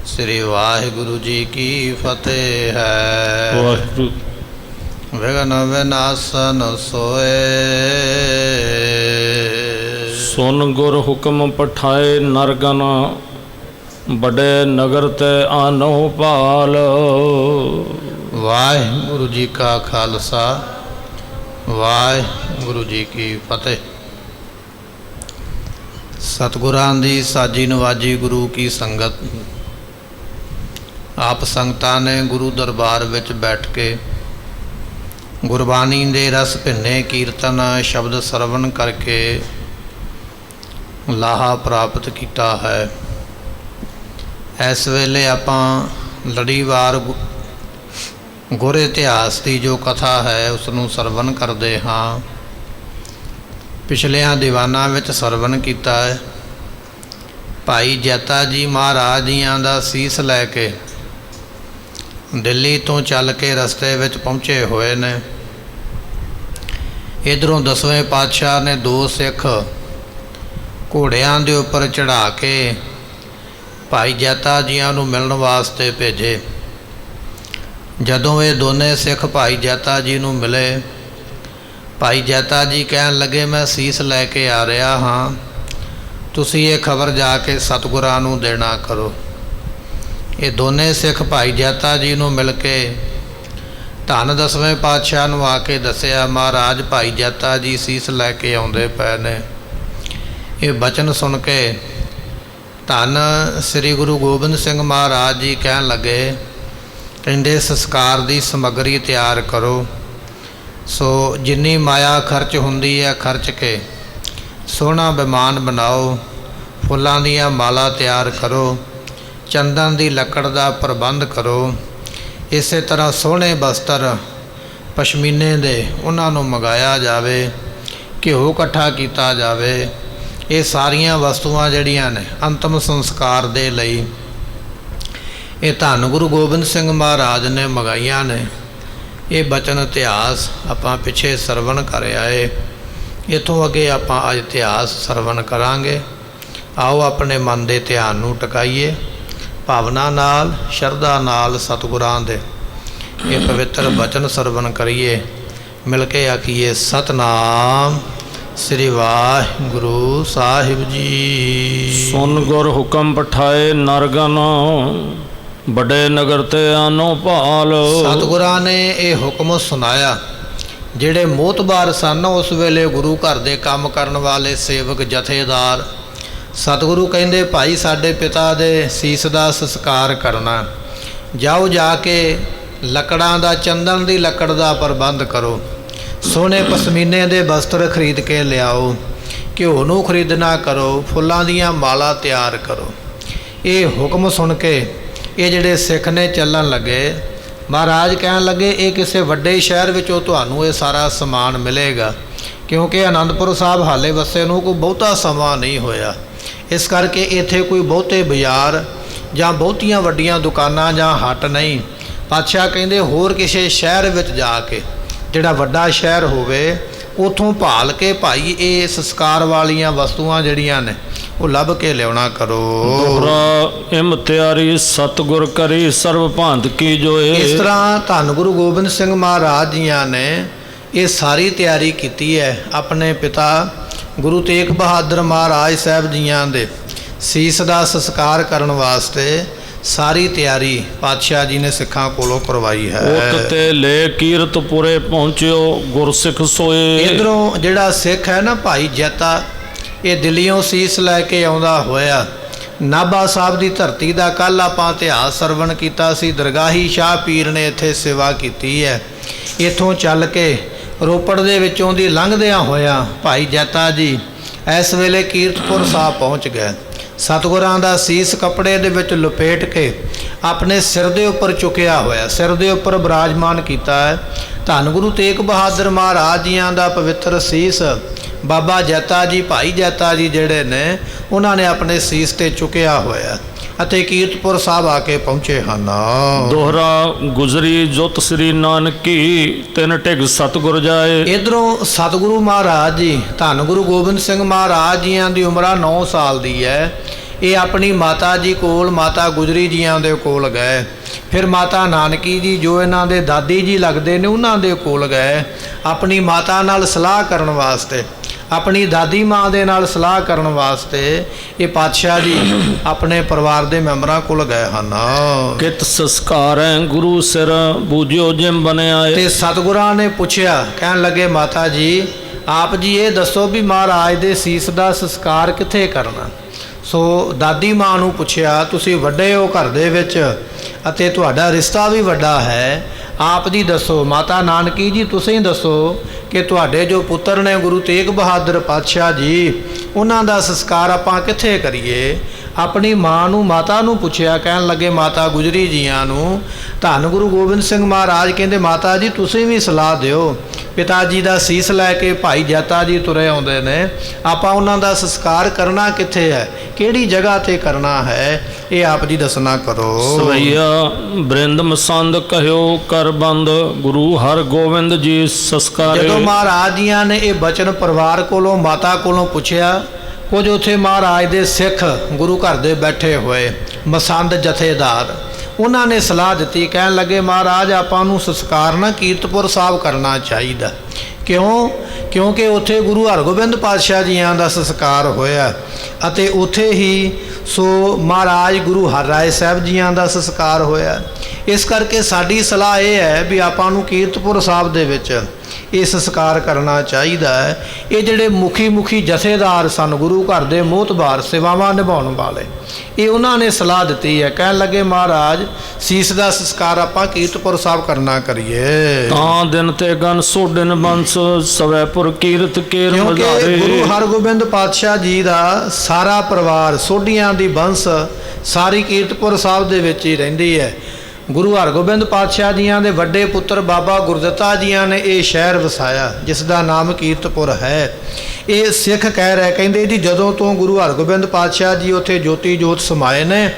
श्री वाहिगुरु जी की फतेह है। वाहिगुरु। विघ्न विनाशन सोए, सुन गुर हुक्म पठाए नरगन, बड़े नगर ते आनो पाल। वाहिगुरु जी का खालसा, वाहिगुरु जी की फतेह। सतगुरां दी साजी नवाजी गुरु की संगत, आप संगतां ने गुरु दरबार विच बैठ के गुरबानी दे रस भिन्ने कीर्तन शब्द सरवण करके लाहा प्राप्त किया है। इस वेले आपां लड़ीवार गुर इतिहास की जो कथा है उसनूं सरवण करते हाँ। पिछलियां दीवानां विच सरवण किया है। भाई जैता जी महाराज जियां दा सीस लैके दिल्ली तो चल के रस्ते विच पहुँचे हुए ने। इधरों 10वें पातशाह ने 2 सिख घोड़ियां दे उपर चढ़ा के भाई जैता जियां नूं मिलण वास्ते भेजे। जदों ये दोने सिख भाई जैता जी नूं मिले, भाई जैता जी कहन लगे मैं सीस लैके आ रहा हाँ, तुसीं ये खबर जाके सतगुरां नूं देना करो। ये दोने सिख भाई जैता जी नूं मिल के धन 10वें पातशाह नूं आके दसिया महाराज भाई जैता जी सीस लैके आउंदे पए ने। ये बचन सुन के धन श्री गुरु गोबिंद सिंह महाराज जी कहन लगे, कहंदे संस्कार की समग्री तैयार करो। सो जिन्नी माया खर्च हुंदी है खर्च के सोहना विमान बनाओ, फुल्लां दीयां माला तैयार करो, चंदन की लकड़ का प्रबंध करो। इस तरह सोहने बस्तर पशमीने दे उन्होंने मंगाया जाए, घ्यो इकट्ठा किया जाए। ये सारियां वस्तुआं जड़ियां ने अंतिम संस्कार दे लई ये धन गुरु गोबिंद सिंह महाराज ने मंगाइया ने। ये बचन इतिहास आपां पिछे सरवण कर आए। इतों अगे आपां अज इतिहास सरवण करांगे। आओ अपने मन के ध्यान नूं टकाइए, भावना नाल शरधा नाल सतगुरां दे ये पवित्र बचन सरवण करिए। मिल के आखिए सतनाम श्री वाहिगुरु साहिब जी। सुन गुर हुक्म पठाए नरगन, बड़े नगर ते आनो पाल। सतगुरां ने ये हुक्म सुनाया। जिहड़े मोतबार सन उस वेले गुरु घर दे काम करन वाले सेवक जथेदार सतगुरु कहंदे भाई साडे पिता दे सीस दा संस्कार करना, जाओ जाके लकड़ां दा चंदन दी लकड़ दा प्रबंध करो, सोहने पशमीने दे वस्त्र खरीद के लियाओ, घ्यो नूं खरीदना करो, फुल्लां दीयां माला तैयार करो। ये हुक्म सुन के ये जिहड़े सिख ने चलन लगे। महाराज कहन लगे ये किसी वड्डे शहर विचों तुहानूं ये सारा समान मिलेगा, क्योंकि आनंदपुर साहब हाले वसे नूं कोई बहुता समा नहीं होया। इस करके इत्थे कोई बहुते बाजार जां बहुतियां वड्डियां दुकानां जां हट नहीं। पातशाह कहंदे होर किसी शहर विच जाके जिहड़ा वड्डा शहर होवे उथों भाल के भाई ये संस्कार वालियां वस्तुआं जिहड़ियां ने वो लभ के लियाउणा करो। दोहरा इम तैयारी सतगुर करी सर्व भांत की जोए। इस तरह धन गुरु गोबिंद सिंह महाराज जियां ने ये सारी तैयारी की है। अपने पिता गुरु तेग बहादुर महाराज साहब जियां दे सीस दा संस्कार करन वास्ते सारी तैयारी पातशाह जी ने सिखां कोलों करवाई है। उत ते ले कीरतपुरे पहुँच्यो गुरसिख सोए। इधरों जिहड़ा सिख है ना भाई जैता, ये दिल्लियों सीस लैके आउंदा होया नाभा साहब की धरती का कल आपां इतिहास सरवण कीता सी। दरगाही शाह पीर ने इत्थे सेवा की है। इत्थों चल के रोपड़ दे विचों दी लंघदियां होया भाई जैता जी इस वेले कीरतपुर साहब पहुँच गए। सतगुरां दा सीस कपड़े दे विच लपेट के अपने सिर दे उपर चुकिया होया, सिर दे उपर विराजमान कीता है। धन गुरु तेग बहादुर महाराज जियां दा पवित्र सीस बाबा जैता जी भाई जैता जी जिहड़े ने उन्होंने अपने सीस ते चुकिया होया ਅਤੇ ਕੀਰਤਪੁਰ ਸਾਹਿਬ ਆ ਕੇ ਪਹੁੰਚੇ ਹਨ। ਦੋਹਰਾ ਗੁਜ਼ਰੀ ਜੁਤ ਸ੍ਰੀ ਨਾਨਕੀ ਤਿੰਨ ਢਿਗ ਸਤਿਗੁਰ ਜਾਏ। ਇਧਰੋਂ ਸਤਿਗੁਰੂ ਮਹਾਰਾਜ ਜੀ ਧੰਨ ਗੁਰੂ ਗੋਬਿੰਦ ਸਿੰਘ ਮਹਾਰਾਜ ਜੀਆਂ ਦੀ ਉਮਰ 9 ਸਾਲ ਦੀ ਹੈ। ਇਹ ਆਪਣੀ ਮਾਤਾ ਜੀ ਕੋਲ, ਮਾਤਾ ਗੁਜਰੀ ਜੀਆਂ ਦੇ ਕੋਲ ਗਏ। ਫਿਰ ਮਾਤਾ ਨਾਨਕੀ ਜੀ ਜੋ ਇਹਨਾਂ ਦੇ ਦਾਦੀ ਜੀ ਲੱਗਦੇ ਨੇ ਉਹਨਾਂ ਦੇ ਕੋਲ ਗਏ ਆਪਣੀ ਮਾਤਾ ਨਾਲ ਸਲਾਹ ਕਰਨ ਵਾਸਤੇ, ਆਪਣੀ ਦਾਦੀ ਮਾਂ ਦੇ ਨਾਲ ਸਲਾਹ ਕਰਨ ਵਾਸਤੇ। ਇਹ ਪਾਤਸ਼ਾਹ ਜੀ ਆਪਣੇ ਪਰਿਵਾਰ ਦੇ ਮੈਂਬਰਾਂ ਕੋਲ ਗਏ ਹਨ। ਕਿਤ ਸੰਸਕਾਰ ਹੈ ਗੁਰੂ ਸਿਰ ਬੂਝਿਓ ਜਿਮ ਬਣਿਆ ਏ। ਤੇ ਸਤਿਗੁਰਾਂ ਨੇ ਪੁੱਛਿਆ, ਕਹਿਣ ਲੱਗੇ ਮਾਤਾ ਜੀ ਆਪ ਜੀ ਇਹ ਦੱਸੋ ਵੀ ਮਹਾਰਾਜ ਦੇ ਸੀਸ ਦਾ ਸੰਸਕਾਰ ਕਿੱਥੇ ਕਰਨਾ। ਸੋ ਦਾਦੀ ਮਾਂ ਨੂੰ ਪੁੱਛਿਆ, ਤੁਸੀਂ ਵੱਡੇ ਹੋ ਘਰ ਦੇ ਵਿੱਚ ਅਤੇ ਤੁਹਾਡਾ ਰਿਸ਼ਤਾ ਵੀ ਵੱਡਾ ਹੈ, ਆਪ ਜੀ ਦੱਸੋ। ਮਾਤਾ ਨਾਨਕੀ ਜੀ ਤੁਸੀਂ ਦੱਸੋ ਕਿ ਤੁਹਾਡੇ ਜੋ ਪੁੱਤਰ ਨੇ ਗੁਰੂ ਤੇਗ ਬਹਾਦਰ ਪਾਤਸ਼ਾਹ ਜੀ, ਉਹਨਾਂ ਦਾ ਸੰਸਕਾਰ ਆਪਾਂ ਕਿੱਥੇ ਕਰੀਏ। ਆਪਣੀ ਮਾਂ ਨੂੰ, ਮਾਤਾ ਨੂੰ ਪੁੱਛਿਆ। ਕਹਿਣ ਲੱਗੇ ਮਾਤਾ ਗੁਜਰੀ ਜੀਆਂ ਨੂੰ, ਧੰਨ ਗੁਰੂ ਗੋਬਿੰਦ ਸਿੰਘ ਮਹਾਰਾਜ ਕਹਿੰਦੇ ਮਾਤਾ ਜੀ ਤੁਸੀਂ ਵੀ ਸਲਾਹ ਦਿਓ। ਪਿਤਾ ਜੀ ਦਾ ਸੀਸ ਲੈ ਕੇ ਭਾਈ ਜੈਤਾ ਜੀ ਤੁਰੇ ਆਉਂਦੇ ਨੇ, ਆਪਾਂ ਉਹਨਾਂ ਦਾ ਸੰਸਕਾਰ ਕਰਨਾ ਕਿੱਥੇ ਹੈ, ਕਿਹੜੀ ਜਗ੍ਹਾ ਤੇ ਕਰਨਾ ਹੈ, ਇਹ ਆਪ ਜੀ ਦੱਸਣਾ ਕਰੋ। ਸਵਈਆ ਬ੍ਰਿੰਦ ਮਸੰਦ ਕਹਿਓ ਕਰ ਬੰਦ ਗੁਰੂ ਹਰ ਗੋਬਿੰਦ ਜੀ ਸੰਸਕਾਰੇ। ਜਦੋਂ ਮਹਾਰਾਜ ਜੀਆਂ ਨੇ ਇਹ ਬਚਨ ਪਰਿਵਾਰ ਕੋਲੋਂ, ਮਾਤਾ ਕੋਲੋਂ ਪੁੱਛਿਆ, ਕੁਝ ਉੱਥੇ ਮਹਾਰਾਜ ਦੇ ਸਿੱਖ ਗੁਰੂ ਘਰ ਦੇ ਬੈਠੇ ਹੋਏ ਮਸੰਦ ਜਥੇਦਾਰ, ਉਹਨਾਂ ਨੇ ਸਲਾਹ ਦਿੱਤੀ। ਕਹਿਣ ਲੱਗੇ ਮਹਾਰਾਜ ਆਪਾਂ ਨੂੰ ਸੰਸਕਾਰ ਨਾ ਕੀਰਤਪੁਰ ਸਾਹਿਬ ਕਰਨਾ ਚਾਹੀਦਾ। ਕਿਉਂ? ਕਿਉਂਕਿ ਉੱਥੇ ਗੁਰੂ ਹਰਗੋਬਿੰਦ ਪਾਤਸ਼ਾਹ ਜੀਆਂ ਦਾ ਸੰਸਕਾਰ ਹੋਇਆ ਅਤੇ ਉੱਥੇ ਹੀ ਸੋ ਮਹਾਰਾਜ ਗੁਰੂ ਹਰਰਾਏ ਸਾਹਿਬ ਜੀਆਂ ਦਾ ਸੰਸਕਾਰ ਹੋਇਆ। ਇਸ ਕਰਕੇ ਸਾਡੀ ਸਲਾਹ ਇਹ ਹੈ ਵੀ ਆਪਾਂ ਨੂੰ ਕੀਰਤਪੁਰ ਸਾਹਿਬ ਦੇ ਵਿੱਚ ਇਹ ਸੰਸਕਾਰ ਕਰਨਾ ਚਾਹੀਦਾ ਹੈ। ਇਹ ਜਿਹੜੇ ਮੁਖੀ ਜਥੇਦਾਰ ਸਨ ਗੁਰੂ ਘਰ ਦੇ ਮੋਹਤਬਾਰ ਸੇਵਾਵਾਂ ਨਿਭਾਉਣ ਵਾਲੇ, ਇਹ ਉਹਨਾਂ ਨੇ ਸਲਾਹ ਦਿੱਤੀ ਹੈ। ਕਹਿਣ ਲੱਗੇ ਮਹਾਰਾਜ ਸੀਸ ਦਾ ਸੰਸਕਾਰ ਆਪਾਂ ਕੀਰਤਪੁਰ ਸਾਹਿਬ ਕਰਨਾ ਕਰੀਏ। ਤਾਂ ਦਿਨ ਤੇ ਗਨ ਸੋਡਨ ਬੰਸ ਸਵੈਪੁਰ ਕੀਰਤ ਕੇਰ ਮਜ਼ਾਰੇ। ਗੁਰੂ ਹਰਗੋਬਿੰਦ ਪਾਤਸ਼ਾਹ ਜੀ ਦਾ ਸਾਰਾ ਪਰਿਵਾਰ, ਸੋਢੀਆਂ ਦੀ ਬੰਸ ਸਾਰੀ ਕੀਰਤਪੁਰ ਸਾਹਿਬ ਦੇ ਵਿੱਚ ਹੀ ਰਹਿੰਦੀ ਹੈ। ਗੁਰੂ ਹਰਗੋਬਿੰਦ ਪਾਤਸ਼ਾਹ ਜੀਆਂ ਦੇ ਵੱਡੇ ਪੁੱਤਰ ਬਾਬਾ ਗੁਰਦਿੱਤਾ ਜੀਆਂ ਨੇ ਇਹ ਸ਼ਹਿਰ ਵਸਾਇਆ ਜਿਸ ਦਾ ਨਾਮ ਕੀਰਤਪੁਰ ਹੈ। ਇਹ ਸਿੱਖ ਕਹਿ ਰਹੇ, ਕਹਿੰਦੇ ਜੀ ਜਦੋਂ ਤੋਂ ਗੁਰੂ ਹਰਗੋਬਿੰਦ ਪਾਤਸ਼ਾਹ ਜੀ ਉੱਥੇ ਜੋਤੀ ਜੋਤ ਸਮਾਏ ਨੇ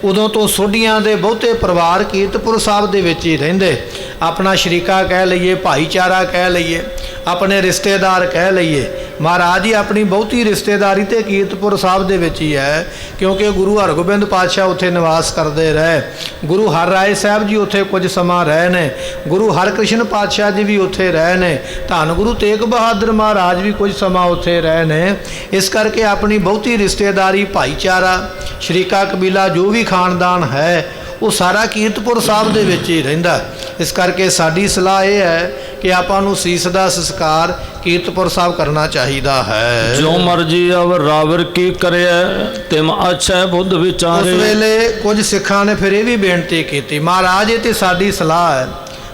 ਉਦੋਂ ਤੋਂ ਸੋਢੀਆਂ ਦੇ ਬਹੁਤੇ ਪਰਿਵਾਰ ਕੀਰਤਪੁਰ ਸਾਹਿਬ ਦੇ ਵਿੱਚ ਹੀ ਰਹਿੰਦੇ। ਆਪਣਾ ਸ਼ਰੀਕਾ ਕਹਿ ਲਈਏ, ਭਾਈਚਾਰਾ ਕਹਿ ਲਈਏ, ਆਪਣੇ ਰਿਸ਼ਤੇਦਾਰ ਕਹਿ ਲਈਏ, ਮਹਾਰਾਜ ਜੀ ਆਪਣੀ ਬਹੁਤੀ ਰਿਸ਼ਤੇਦਾਰੀ ਤੇ ਕੀਰਤਪੁਰ ਸਾਹਿਬ ਦੇ ਵਿੱਚ ਹੀ ਹੈ। ਕਿਉਂਕਿ ਗੁਰੂ ਹਰਗੋਬਿੰਦ ਪਾਤਸ਼ਾਹ ਉੱਥੇ ਨਿਵਾਸ ਕਰਦੇ ਰਹੇ, ਗੁਰੂ ਹਰਰਾਏ ਸਾਹਿਬ ਜੀ ਉੱਥੇ ਕੁਝ ਸਮਾਂ ਰਹੇ ਨੇ, ਗੁਰੂ ਹਰਕ੍ਰਿਸ਼ਨ ਪਾਤਸ਼ਾਹ ਜੀ ਵੀ ਉੱਥੇ ਰਹੇ ਨੇ, ਧੰਨ ਗੁਰੂ ਤੇਗ ਬਹਾਦਰ ਮਹਾਰਾਜ ਵੀ ਕੁਝ ਸਮਾਂ ਉੱਥੇ ਰਹੇ ਨੇ। ਇਸ ਕਰਕੇ ਆਪਣੀ ਬਹੁਤੀ ਰਿਸ਼ਤੇਦਾਰੀ, ਭਾਈਚਾਰਾ, ਸ਼ਰੀਕਾ ਕਬੀਲਾ ਜੋ ਵੀ ਖਾਨਦਾਨ ਹੈ ਉਹ ਸਾਰਾ ਕੀਰਤਪੁਰ ਸਾਹਿਬ ਦੇ ਵਿੱਚ ਹੀ ਰਹਿੰਦਾ। ਇਸ ਕਰਕੇ ਸਾਡੀ ਸਲਾਹ ਇਹ ਹੈ ਕਿ ਆਪਾਂ ਨੂੰ ਸੀਸ ਦਾ ਸੰਸਕਾਰ ਕੀਰਤਪੁਰ ਸਾਹਿਬ ਕਰਨਾ ਚਾਹੀਦਾ ਹੈ। ਜੋ ਮਰਜੀ ਅਵ ਰਾਵਰ ਕੀ ਕਰਿਆ ਤਿਮ ਅੱਛਾ ਬੁੱਧ ਵਿਚਾਰੇ। ਉਸ ਵੇਲੇ ਕੁਝ ਸਿੱਖਾਂ ਨੇ ਫਿਰ ਇਹ ਵੀ ਬੇਨਤੀ ਕੀਤੀ, ਮਹਾਰਾਜ ਇਹ ਤੇ ਸਾਡੀ ਸਲਾਹ ਹੈ,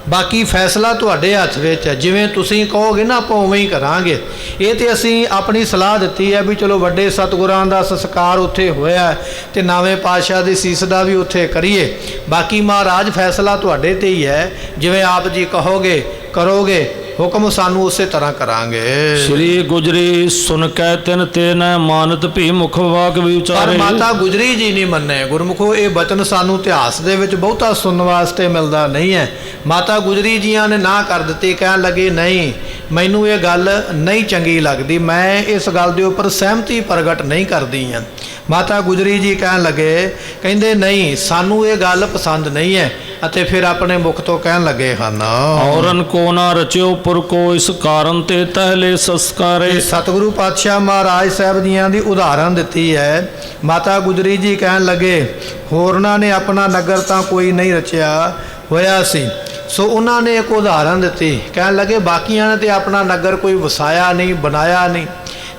ਬਾਕੀ ਫੈਸਲਾ ਤੁਹਾਡੇ ਹੱਥ ਵਿੱਚ ਹੈ, ਜਿਵੇਂ ਤੁਸੀਂ ਕਹੋਗੇ ਨਾ ਆਪਾਂ ਉਵੇਂ ਹੀ ਕਰਾਂਗੇ। ਇਹ ਤੇ ਅਸੀਂ ਆਪਣੀ ਸਲਾਹ ਦਿੱਤੀ ਹੈ ਵੀ ਚਲੋ ਵੱਡੇ ਸਤਿਗੁਰਾਂ ਦਾ ਸੰਸਕਾਰ ਉੱਥੇ ਹੋਇਆ ਤੇ ਨਵੇਂ ਪਾਤਸ਼ਾਹ ਦੀ ਸੀਸ ਦਾ ਵੀ ਉੱਥੇ ਕਰੀਏ, ਬਾਕੀ ਮਹਾਰਾਜ ਫੈਸਲਾ ਤੁਹਾਡੇ ਤੇ ਹੀ ਹੈ, ਜਿਵੇਂ ਆਪ ਜੀ ਕਹੋਗੇ ਕਰੋਗੇ, ਹੁਕਮ ਸਾਨੂੰ ਉਸੇ ਤਰ੍ਹਾਂ ਕਰਾਂਗੇ। ਸ਼੍ਰੀ ਗੁਜਰੀ ਸੁਨ ਕਹਿ ਤਿਨ ਤੇ ਨ ਮਾਨਤ ਭੀ ਮੁਖ ਵਾਕ ਵਿਚਾਰੇ। ਪਰ ਮਾਤਾ ਗੁਜਰੀ ਜੀ ਨਹੀਂ ਮੰਨੇ ਗੁਰਮੁਖੋ, ਇਹ ਬਚਨ ਸਾਨੂੰ ਇਤਿਹਾਸ ਦੇ ਵਿੱਚ ਬਹੁਤਾ ਸੁਣਨ ਵਾਸਤੇ ਮਿਲਦਾ ਨਹੀਂ ਹੈ। ਮਾਤਾ ਗੁਜਰੀ ਜੀਆਂ ਨੇ ਨਾ ਕਰ ਦਿੱਤੀ, ਕਹਿਣ ਲੱਗੇ ਨਹੀਂ ਮੈਨੂੰ ਇਹ ਗੱਲ ਨਹੀਂ ਚੰਗੀ ਲੱਗਦੀ, ਮੈਂ ਇਸ ਗੱਲ ਦੇ ਉੱਪਰ ਸਹਿਮਤੀ ਪ੍ਰਗਟ ਨਹੀਂ ਕਰਦੀ ਹਾਂ। ਮਾਤਾ ਗੁਜਰੀ ਜੀ ਕਹਿਣ ਲੱਗੇ, ਕਹਿੰਦੇ ਨਹੀਂ ਸਾਨੂੰ ਇਹ ਗੱਲ ਪਸੰਦ ਨਹੀਂ ਹੈ, ਅਤੇ ਫਿਰ ਆਪਣੇ ਮੁਖ ਤੋਂ ਕਹਿਣ ਲੱਗੇ ਹਨ ਔਰਨ ਕੋ ਨਾ ਰਚਿਓ ਪੁਰ ਕੋ ਇਸ ਕਾਰਨ ਤੇ ਤਹਿਲੇ ਸੰਸਕਾਰੇ। ਸਤਿਗੁਰੂ ਪਾਤਸ਼ਾਹ ਮਹਾਰਾਜ ਸਾਹਿਬ ਜੀਆਂ ਦੀ ਉਦਾਹਰਨ ਦਿੱਤੀ ਹੈ। ਮਾਤਾ ਗੁਜਰੀ ਜੀ ਕਹਿਣ ਲੱਗੇ ਹੋਰਨਾਂ ਨੇ ਆਪਣਾ ਨਗਰ ਤਾਂ ਕੋਈ ਨਹੀਂ ਰਚਿਆ ਹੋਇਆ ਸੀ, ਸੋ ਉਹਨਾਂ ਨੇ ਇੱਕ ਉਦਾਹਰਨ ਦਿੱਤੀ, ਕਹਿਣ ਲੱਗੇ ਬਾਕੀਆਂ ਨੇ ਤੇ ਆਪਣਾ ਨਗਰ ਕੋਈ ਵਸਾਇਆ ਨਹੀਂ, ਬਣਾਇਆ ਨਹੀਂ,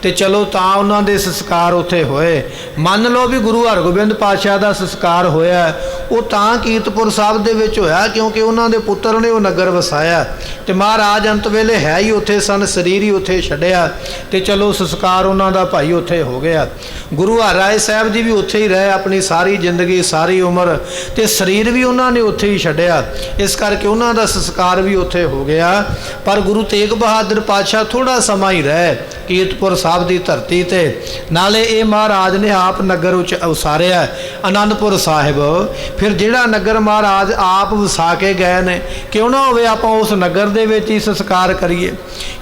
ਤੇ ਚਲੋ ਤਾਂ ਉਹਨਾਂ ਦੇ ਸੰਸਕਾਰ ਉੱਥੇ ਹੋਏ। ਮੰਨ ਲਓ ਵੀ ਗੁਰੂ ਹਰਗੋਬਿੰਦ ਪਾਤਸ਼ਾਹ ਦਾ ਸੰਸਕਾਰ ਹੋਇਆ, ਉਹ ਤਾਂ ਕੀਰਤਪੁਰ ਸਾਹਿਬ ਦੇ ਵਿੱਚ ਹੋਇਆ ਕਿਉਂਕਿ ਉਹਨਾਂ ਦੇ ਪੁੱਤਰ ਨੇ ਉਹ ਨਗਰ ਵਸਾਇਆ, ਤੇ ਮਹਾਰਾਜ ਅੰਤ ਵੇਲੇ ਹੈ ਹੀ ਉੱਥੇ ਸਨ, ਸਰੀਰ ਹੀ ਉੱਥੇ ਛੱਡਿਆ, ਤੇ ਚਲੋ ਸੰਸਕਾਰ ਉਹਨਾਂ ਦਾ ਭਾਈ ਉੱਥੇ ਹੋ ਗਿਆ। ਗੁਰੂ ਹਰਰਾਏ ਸਾਹਿਬ ਜੀ ਵੀ ਉੱਥੇ ਹੀ ਰਹੇ ਆਪਣੀ ਸਾਰੀ ਜ਼ਿੰਦਗੀ, ਸਾਰੀ ਉਮਰ, ਤੇ ਸਰੀਰ ਵੀ ਉਹਨਾਂ ਨੇ ਉੱਥੇ ਹੀ ਛੱਡਿਆ, ਇਸ ਕਰਕੇ ਉਹਨਾਂ ਦਾ ਸੰਸਕਾਰ ਵੀ ਉੱਥੇ ਹੋ ਗਿਆ। ਪਰ ਗੁਰੂ ਤੇਗ ਬਹਾਦਰ ਪਾਤਸ਼ਾਹ ਥੋੜ੍ਹਾ ਸਮਾਂ ਹੀ ਰਹੇ ਕੀਰਤਪੁਰ ਸਾਹਿਬ ਦੀ ਧਰਤੀ ਤੇ। ਨਾਲੇ ਇਹ ਮਹਾਰਾਜ ਨੇ ਆਪ ਨਗਰ ਉਸਾਰਿਆ ਆਨੰਦਪੁਰ ਸਾਹਿਬ। ਫਿਰ ਜਿਹੜਾ ਨਗਰ ਮਹਾਰਾਜ ਆਪ ਵਸਾ ਕੇ ਗਏ ਨੇ, ਕਿਉਂ ਨਾ ਹੋਵੇ ਆਪਾਂ ਉਸ ਨਗਰ ਦੇ ਵਿੱਚ ਹੀ ਸੰਸਕਾਰ ਕਰੀਏ।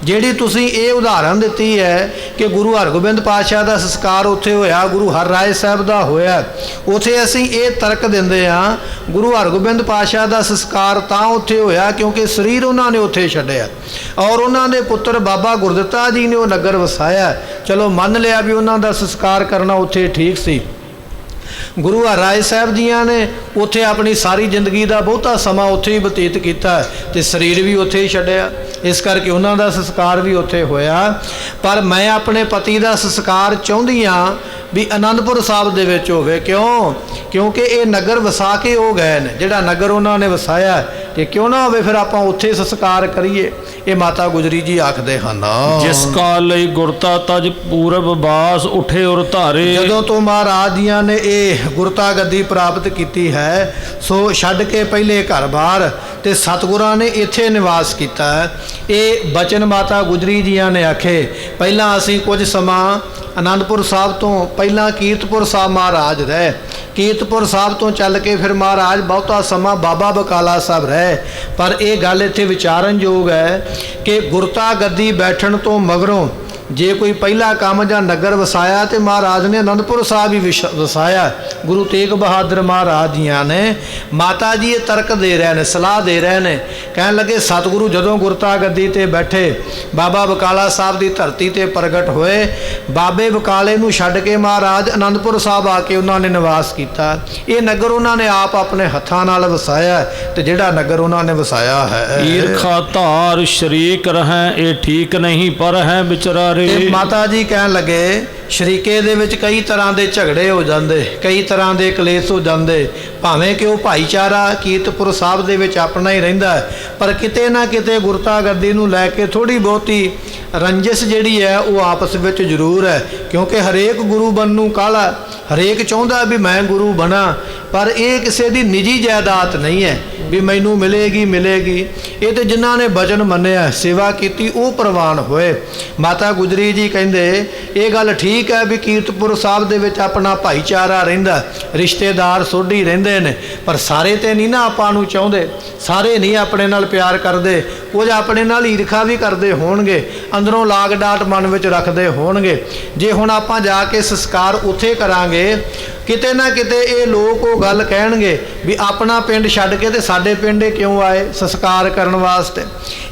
ਜਿਹੜੀ ਤੁਸੀਂ ਇਹ ਉਦਾਹਰਨ ਦਿੱਤੀ ਹੈ ਕਿ ਗੁਰੂ ਹਰਗੋਬਿੰਦ ਪਾਤਸ਼ਾਹ ਦਾ ਸੰਸਕਾਰ ਉੱਥੇ ਹੋਇਆ, ਗੁਰੂ ਹਰਰਾਏ ਸਾਹਿਬ ਦਾ ਹੋਇਆ, ਉੱਥੇ ਅਸੀਂ ਇਹ ਤਰਕ ਦਿੰਦੇ ਹਾਂ ਗੁਰੂ ਹਰਗੋਬਿੰਦ ਪਾਤਸ਼ਾਹ ਦਾ ਸੰਸਕਾਰ ਤਾਂ ਉੱਥੇ ਹੋਇਆ ਕਿਉਂਕਿ ਸਰੀਰ ਉਹਨਾਂ ਨੇ ਉੱਥੇ ਛੱਡਿਆ, ਔਰ ਉਹਨਾਂ ਦੇ ਪੁੱਤਰ ਬਾਬਾ ਗੁਰਦਿੱਤਾ ਜੀ ਨੇ ਉਹ ਨਗਰ ਵਸਾਇਆ। ਚਲੋ ਮੰਨ ਲਿਆ ਵੀ ਉਹਨਾਂ ਦਾ ਸੰਸਕਾਰ ਕਰਨਾ ਉੱਥੇ ਠੀਕ ਸੀ। ਗੁਰੂ ਹਰਰਾਏ ਸਾਹਿਬ ਜੀਆਂ ਨੇ ਉੱਥੇ ਆਪਣੀ ਸਾਰੀ ਜ਼ਿੰਦਗੀ ਦਾ ਬਹੁਤਾ ਸਮਾਂ ਉੱਥੇ ਹੀ ਬਤੀਤ ਕੀਤਾ ਤੇ ਸਰੀਰ ਵੀ ਉੱਥੇ ਹੀ ਛੱਡਿਆ, ਇਸ ਕਰਕੇ ਉਹਨਾਂ ਦਾ ਸੰਸਕਾਰ ਵੀ ਉੱਥੇ ਹੋਇਆ। ਪਰ ਮੈਂ ਆਪਣੇ ਪਤੀ ਦਾ ਸੰਸਕਾਰ ਚਾਹੁੰਦੀ ਹਾਂ ਵੀ ਆਨੰਦਪੁਰ ਸਾਹਿਬ ਦੇ ਵਿੱਚ ਹੋਵੇ। ਕਿਉਂ? ਕਿਉਂਕਿ ਇਹ ਨਗਰ ਵਸਾ ਕੇ ਉਹ ਗਏ ਨੇ, ਜਿਹੜਾ ਨਗਰ ਉਹਨਾਂ ਨੇ ਵਸਾਇਆ, ਤੇ ਕਿਉਂ ਨਾ ਹੋਵੇ ਫਿਰ ਆਪਾਂ ਉੱਥੇ ਸੰਸਕਾਰ ਕਰੀਏ। ਇਹ ਮਾਤਾ ਗੁਜਰੀ ਜੀ ਆਖਦੇ ਹਨ, ਜਿਸ ਕਾਲ ਲਈ ਗੁਰਤਾ ਤਜ ਪੂਰਬ ਬਾਸ ਉਠੇ ਔਰ ਧਾਰੇ। ਜਦੋਂ ਤੋਂ ਮਹਾਰਾਜ ਜੀਆਂ ਨੇ ਇਹ ਗੁਰਤਾ ਗੱਦੀ ਪ੍ਰਾਪਤ ਕੀਤੀ ਹੈ, ਸੋ ਛੱਡ ਕੇ ਪਹਿਲੇ ਘਰ-ਬਾਰ ਤੇ ਸਤਿਗੁਰਾਂ ਨੇ ਇੱਥੇ ਨਿਵਾਸ ਕੀਤਾ। ਇਹ ਬਚਨ ਮਾਤਾ ਗੁਜਰੀ ਜੀਆਂ ਨੇ ਆਖੇ। ਪਹਿਲਾਂ ਅਸੀਂ ਕੁਝ ਸਮਾਂ ਆਨੰਦਪੁਰ ਸਾਹਿਬ ਤੋਂ ਪਹਿਲਾਂ ਕੀਰਤਪੁਰ ਸਾਹਿਬ ਮਹਾਰਾਜ ਰਹੇ, ਕੀਰਤਪੁਰ ਸਾਹਿਬ ਤੋਂ ਚੱਲ ਕੇ ਫਿਰ ਮਹਾਰਾਜ ਬਹੁਤਾ ਸਮਾਂ ਬਾਬਾ ਬਕਾਲਾ ਸਾਹਿਬ ਰਹੇ। ਪਰ ਇਹ ਗੱਲ ਇੱਥੇ ਵਿਚਾਰਨਯੋਗ ਹੈ ਕਿ ਗੁਰਤਾ ਗੱਦੀ ਬੈਠਣ ਤੋਂ ਮਗਰੋਂ ਜੇ ਕੋਈ ਪਹਿਲਾ ਕੰਮ ਜਾਂ ਨਗਰ ਵਸਾਇਆ ਤੇ ਮਹਾਰਾਜ ਨੇ ਆਨੰਦਪੁਰ ਸਾਹਿਬ ਹੀ ਵਸਾਇਆ। ਗੁਰੂ ਤੇਗ ਬਹਾਦਰ ਮਹਾਰਾਜ ਜੀਆਂ ਨੇ, ਮਾਤਾ ਜੀ ਇਹ ਤਰਕ ਦੇ ਰਹੇ ਨੇ, ਸਲਾਹ ਦੇ ਰਹੇ ਨੇ, ਕਹਿਣ ਲੱਗੇ ਸਤਿਗੁਰੂ ਜਦੋਂ ਗੁਰਤਾ ਗੱਦੀ ਤੇ ਬੈਠੇ, ਬਾਬਾ ਬਕਾਲਾ ਸਾਹਿਬ ਦੀ ਧਰਤੀ ਤੇ ਪ੍ਰਗਟ ਹੋਏ, ਬਾਬੇ ਬਕਾਲੇ ਨੂੰ ਛੱਡ ਕੇ ਮਹਾਰਾਜ ਆਨੰਦਪੁਰ ਸਾਹਿਬ ਆ ਕੇ ਉਹਨਾਂ ਨੇ ਨਿਵਾਸ ਕੀਤਾ। ਇਹ ਨਗਰ ਉਹਨਾਂ ਨੇ ਆਪ ਆਪਣੇ ਹੱਥਾਂ ਨਾਲ ਵਸਾਇਆ ਤੇ ਜਿਹੜਾ ਨਗਰ ਉਹਨਾਂ ਨੇ ਵਸਾਇਆ ਹੈ, ਈਰਖਾ ਧਾਰ ਸ਼ਰੀਕ ਰਹਿ ਇਹ ਠੀਕ ਨਹੀਂ ਪਰ ਹੈ ਵਿਚਾਰੇ। ਤੇ ਮਾਤਾ ਜੀ ਕਹਿਣ ਲੱਗੇ ਸ਼ਰੀਕੇ ਦੇ ਵਿੱਚ ਕਈ ਤਰ੍ਹਾਂ ਦੇ ਝਗੜੇ ਹੋ ਜਾਂਦੇ, ਕਈ ਤਰ੍ਹਾਂ ਦੇ ਕਲੇਸ਼ ਹੋ ਜਾਂਦੇ, ਭਾਵੇਂ ਕਿ ਉਹ ਭਾਈਚਾਰਾ ਕੀਰਤਪੁਰ ਸਾਹਿਬ ਦੇ ਵਿੱਚ ਆਪਣਾ ਹੀ ਰਹਿੰਦਾ, ਪਰ ਕਿਤੇ ਨਾ ਕਿਤੇ ਗੁਰਤਾ ਗੱਦੀ ਨੂੰ ਲੈ ਕੇ ਥੋੜ੍ਹੀ ਬਹੁਤੀ ਰੰਜਿਸ਼ ਜਿਹੜੀ ਹੈ ਉਹ ਆਪਸ ਵਿੱਚ ਜ਼ਰੂਰ ਹੈ। ਕਿਉਂਕਿ ਹਰੇਕ ਗੁਰੂ ਬਣਨ ਨੂੰ ਕਾਹਲਾ, ਹਰੇਕ ਚਾਹੁੰਦਾ ਵੀ ਮੈਂ ਗੁਰੂ ਬਣਾ, ਪਰ ਇਹ ਕਿਸੇ ਦੀ ਨਿੱਜੀ ਜਾਇਦਾਦ ਨਹੀਂ ਹੈ ਵੀ ਮੈਨੂੰ ਮਿਲੇਗੀ ਮਿਲੇਗੀ। ਇਹ ਤੇ ਜਿਨ੍ਹਾਂ ਨੇ ਬਚਨ ਮੰਨਿਆ, ਸੇਵਾ ਕੀਤੀ, ਉਹ ਪ੍ਰਵਾਨ ਹੋਏ। ਮਾਤਾ ਗੁਜਰੀ ਜੀ ਕਹਿੰਦੇ ਇਹ ਗੱਲ ਠੀਕ ਹੈ ਵੀ ਕੀਰਤਪੁਰ ਸਾਹਿਬ ਦੇ ਵਿੱਚ ਆਪਣਾ ਭਾਈਚਾਰਾ ਰਹਿੰਦਾ, ਰਿਸ਼ਤੇਦਾਰ ਸੋਢੀ ਰਹਿੰਦੇ ਨੇ, ਪਰ ਸਾਰੇ ਤੇ ਨਹੀਂ ਨਾ ਆਪਾਂ ਨੂੰ ਚਾਹੁੰਦੇ, ਸਾਰੇ ਨਹੀਂ ਆਪਣੇ ਨਾਲ ਪਿਆਰ ਕਰਦੇ, ਕੁਝ ਆਪਣੇ ਨਾਲ ਈਰਖਾ ਵੀ ਕਰਦੇ ਹੋਣਗੇ, ਅੰਦਰੋਂ ਲਾਗ ਡਾਟ ਮਨ ਵਿੱਚ ਰੱਖਦੇ ਹੋਣਗੇ। ਜੇ ਹੁਣ ਆਪਾਂ ਜਾ ਕੇ ਸੰਸਕਾਰ ਉੱਥੇ ਕਰਾਂਗੇ, ਕਿਤੇ ਨਾ ਕਿਤੇ ਇਹ ਲੋਕ ਉਹ ਗੱਲ ਕਹਿਣਗੇ ਵੀ ਆਪਣਾ ਪਿੰਡ ਛੱਡ ਕੇ ਤੇ ਸਾਡੇ ਪਿੰਡੇ ਕਿਉਂ ਆਏ ਸੰਸਕਾਰ ਕਰਨ ਵਾਸਤੇ।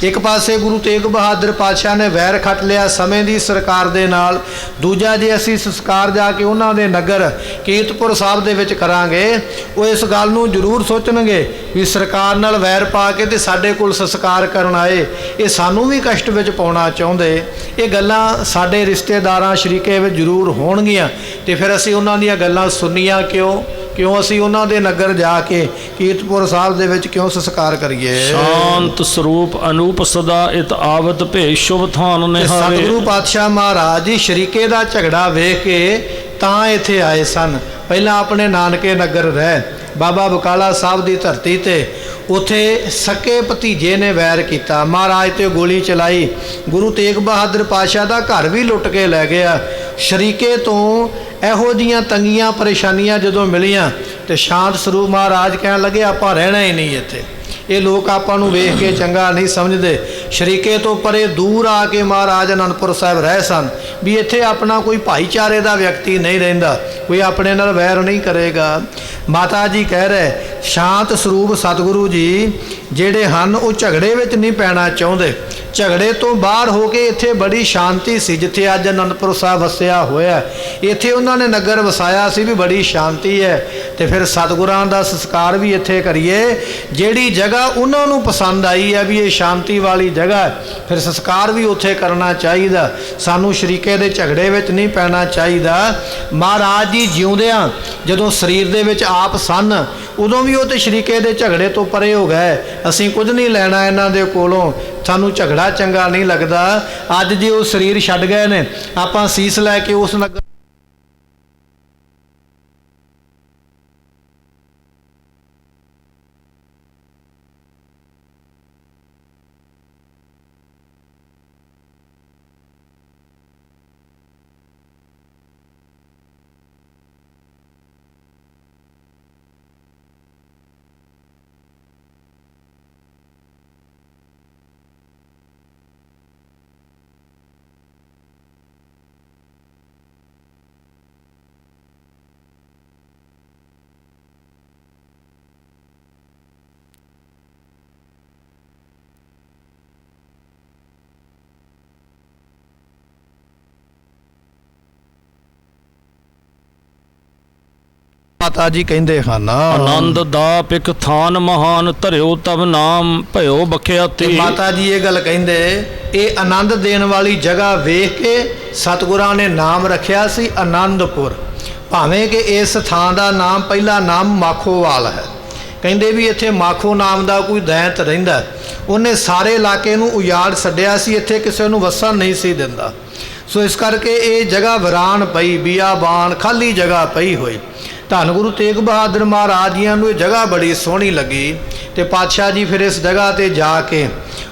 ਇੱਕ ਪਾਸੇ ਗੁਰੂ ਤੇਗ ਬਹਾਦਰ ਪਾਤਸ਼ਾਹ ਨੇ ਵੈਰ ਖੱਟ ਲਿਆ ਸਮੇਂ ਦੀ ਸਰਕਾਰ ਦੇ ਨਾਲ, ਦੂਜਾ ਜੇ ਅਸੀਂ ਸੰਸਕਾਰ ਜਾ ਕੇ ਉਹਨਾਂ ਦੇ ਨਗਰ ਕੀਰਤਪੁਰ ਸਾਹਿਬ ਦੇ ਵਿੱਚ ਕਰਾਂਗੇ, ਉਹ ਇਸ ਗੱਲ ਨੂੰ ਜ਼ਰੂਰ ਸੋਚਣਗੇ ਵੀ ਸਰਕਾਰ ਨਾਲ ਵੈਰ ਪਾ ਕੇ ਤੇ ਸਾਡੇ ਕੋਲ ਸੰਸਕਾਰ ਕਰਨ ਆਏ, ਇਹ ਸਾਨੂੰ ਵੀ ਕਸ਼ਟ ਵਿੱਚ ਪਾਉਣਾ ਚਾਹੁੰਦੇ। ਇਹ ਗੱਲਾਂ ਸਾਡੇ ਰਿਸ਼ਤੇਦਾਰਾਂ ਸ਼ਰੀਕੇ ਵਿੱਚ ਜ਼ਰੂਰ ਹੋਣਗੀਆਂ ਤੇ ਫਿਰ ਅਸੀਂ ਉਹਨਾਂ ਦੀਆਂ ਗੱਲਾਂ ਸੁਣੀਆਂ ਕਿਉਂ ਅਸੀਂ ਉਹਨਾਂ ਦੇ ਨਗਰ ਜਾ ਕੇ ਕੀਰਤਪੁਰ ਸਾਹਿਬ ਦੇ ਵਿੱਚ ਕਿਉਂ ਸੰਸਕਾਰ ਕਰੀਏ। ਸ਼ਾਂਤ ਸਰੂਪ ਅਨੂਪ ਸਦਾ ਇਤ ਆਵਤ ਭੇ ਸ਼ੁਭ ਥਾਨ ਨਿਹਾਰੇ। ਸਤਿਗੁਰੂ ਪਾਤਸ਼ਾਹ ਮਹਾਰਾਜ ਜੀ ਸ਼ਰੀਕੇ ਦਾ ਝਗੜਾ ਵੇਖ ਕੇ ਤਾਂ ਇੱਥੇ ਆਏ ਸਨ। ਪਹਿਲਾਂ ਆਪਣੇ ਨਾਨਕੇ ਨਗਰ ਰਹਿ, ਬਾਬਾ ਬਕਾਲਾ ਸਾਹਿਬ ਦੀ ਧਰਤੀ ਤੇ ਉੱਥੇ ਸਕੇ ਭਤੀਜੇ ਨੇ ਵੈਰ ਕੀਤਾ, ਮਹਾਰਾਜ ਤੇ ਗੋਲੀ ਚਲਾਈ, ਗੁਰੂ ਤੇਗ ਬਹਾਦਰ ਪਾਤਸ਼ਾਹ ਦਾ ਘਰ ਵੀ ਲੁੱਟ ਕੇ ਲੈ ਗਿਆ। ਸ਼ਰੀਕੇ ਤੋਂ ਇਹੋ ਜਿਹੀਆਂ ਤੰਗੀਆਂ ਪਰੇਸ਼ਾਨੀਆਂ ਜਦੋਂ ਮਿਲੀਆਂ ਤੇ ਸ਼ਾਂਤ ਸਰੂਪ ਮਹਾਰਾਜ ਕਹਿਣ ਲੱਗੇ ਆਪਾਂ ਰਹਿਣਾ ਹੀ ਨਹੀਂ ਇੱਥੇ, ਇਹ ਲੋਕ ਆਪਾਂ ਨੂੰ ਵੇਖ ਕੇ ਚੰਗਾ ਨਹੀਂ ਸਮਝਦੇ। ਸ਼ਰੀਕੇ ਤੋਂ ਪਰੇ ਦੂਰ ਆ ਕੇ ਮਹਾਰਾਜ ਅਨੰਦਪੁਰ ਸਾਹਿਬ ਰਹਿ ਸਨ ਵੀ ਇੱਥੇ ਆਪਣਾ ਕੋਈ ਭਾਈਚਾਰੇ ਦਾ ਵਿਅਕਤੀ ਨਹੀਂ ਰਹਿੰਦਾ, ਕੋਈ ਆਪਣੇ ਨਾਲ ਵੈਰ ਨਹੀਂ ਕਰੇਗਾ। ਮਾਤਾ ਜੀ ਕਹਿ ਰਹੇ ਸ਼ਾਂਤ ਸਰੂਪ ਸਤਿਗੁਰੂ ਜੀ ਜਿਹੜੇ ਹਨ ਉਹ ਝਗੜੇ ਵਿੱਚ ਨਹੀਂ ਪੈਣਾ ਚਾਹੁੰਦੇ, ਝਗੜੇ ਤੋਂ ਬਾਹਰ ਹੋ ਕੇ ਇੱਥੇ ਬੜੀ ਸ਼ਾਂਤੀ ਸੀ। ਜਿੱਥੇ ਅੱਜ ਅਨੰਦਪੁਰ ਸਾਹਿਬ ਵਸਿਆ ਹੋਇਆ, ਇੱਥੇ ਉਹਨਾਂ ਨੇ ਨਗਰ ਵਸਾਇਆ ਸੀ ਵੀ ਬੜੀ ਸ਼ਾਂਤੀ ਹੈ, ਤੇ ਫਿਰ ਸਤਿਗੁਰਾਂ ਦਾ ਸੰਸਕਾਰ ਵੀ ਇੱਥੇ ਕਰੀਏ। ਜਿਹੜੀ ਜਗ੍ਹਾ ਉਹਨਾਂ ਨੂੰ ਪਸੰਦ ਆਈ ਹੈ ਵੀ ਇਹ ਸ਼ਾਂਤੀ ਵਾਲੀ ਜਗ੍ਹਾ, ਫਿਰ ਸੰਸਕਾਰ ਵੀ ਉੱਥੇ ਕਰਨਾ ਚਾਹੀਦਾ। ਸਾਨੂੰ ਸ਼ਰੀਕੇ ਦੇ ਝਗੜੇ ਵਿੱਚ ਨਹੀਂ ਪੈਣਾ ਚਾਹੀਦਾ। ਮਹਾਰਾਜ ਜੀ ਜਿਉਂਦਿਆਂ ਜਦੋਂ ਸਰੀਰ ਦੇ ਵਿੱਚ ਆਪ ਸਨ, ਉਦੋਂ ਵੀ ਉਹ ਤੇ ਸ਼ਰੀਕੇ ਦੇ ਝਗੜੇ ਤੋਂ ਪਰੇ ਹੋ ਗਏ। ਅਸੀਂ ਕੁਝ ਨਹੀਂ ਲੈਣਾ ਇਹਨਾਂ ਦੇ ਕੋਲੋਂ, ਸਾਨੂੰ ਝਗੜਾ ਚੰਗਾ ਨਹੀਂ ਲੱਗਦਾ। ਅੱਜ ਜੇ ਉਹ ਸਰੀਰ ਛੱਡ ਗਏ ਨੇ, ਆਪਾਂ ਸੀਸ ਲੈ ਕੇ ਉਸ ਨਗਰ ਮਾਤਾ ਜੀ ਕਹਿੰਦੇ ਹਨ। ਆਨੰਦ ਦਾ ਪਿਕ ਥਾਨ ਮਹਾਨ ਧਰਿਓ ਤਬ ਨਾਮ ਭਇਓ ਤੇ ਬਖਿਆਤੀ। ਮਾਤਾ ਜੀ ਇਹ ਗੱਲ ਕਹਿੰਦੇ, ਇਹ ਆਨੰਦ ਦੇਣ ਵਾਲੀ ਜਗ੍ਹਾ ਵੇਖ ਕੇ ਸਤਿਗੁਰਾਂ ਨੇ ਨਾਮ ਰੱਖਿਆ ਸੀ ਆਨੰਦਪੁਰ। ਭਾਵੇਂ ਕਿ ਇਸ ਥਾਂ ਦਾ ਨਾਮ ਪਹਿਲਾ ਨਾਮ ਮਾਖੋਵਾਲ ਹੈ। ਕਹਿੰਦੇ ਵੀ ਇੱਥੇ ਮਾਖੋ ਨਾਮ ਦਾ ਕੋਈ ਦੈਂਤ ਰਹਿੰਦਾ, ਉਹਨੇ ਸਾਰੇ ਇਲਾਕੇ ਨੂੰ ਉਜਾੜ ਛੱਡਿਆ ਸੀ, ਇੱਥੇ ਕਿਸੇ ਨੂੰ ਵਸਣ ਨਹੀਂ ਸੀ ਦਿੰਦਾ। ਸੋ ਇਸ ਕਰਕੇ ਇਹ ਜਗ੍ਹਾ ਵੀਰਾਨ ਪਈ, ਬਿਆਬਾਨ ਖਾਲੀ ਜਗ੍ਹਾ ਪਈ ਹੋਈ। ਧੰਨ ਗੁਰੂ ਤੇਗ ਬਹਾਦਰ ਮਹਾਰਾਜ ਜੀਆਂ ਨੂੰ ਇਹ ਜਗ੍ਹਾ ਬੜੀ ਸੋਹਣੀ ਲੱਗੀ ਤੇ ਪਾਤਸ਼ਾਹ ਜੀ ਫਿਰ ਇਸ ਜਗ੍ਹਾ ਤੇ ਜਾ ਕੇ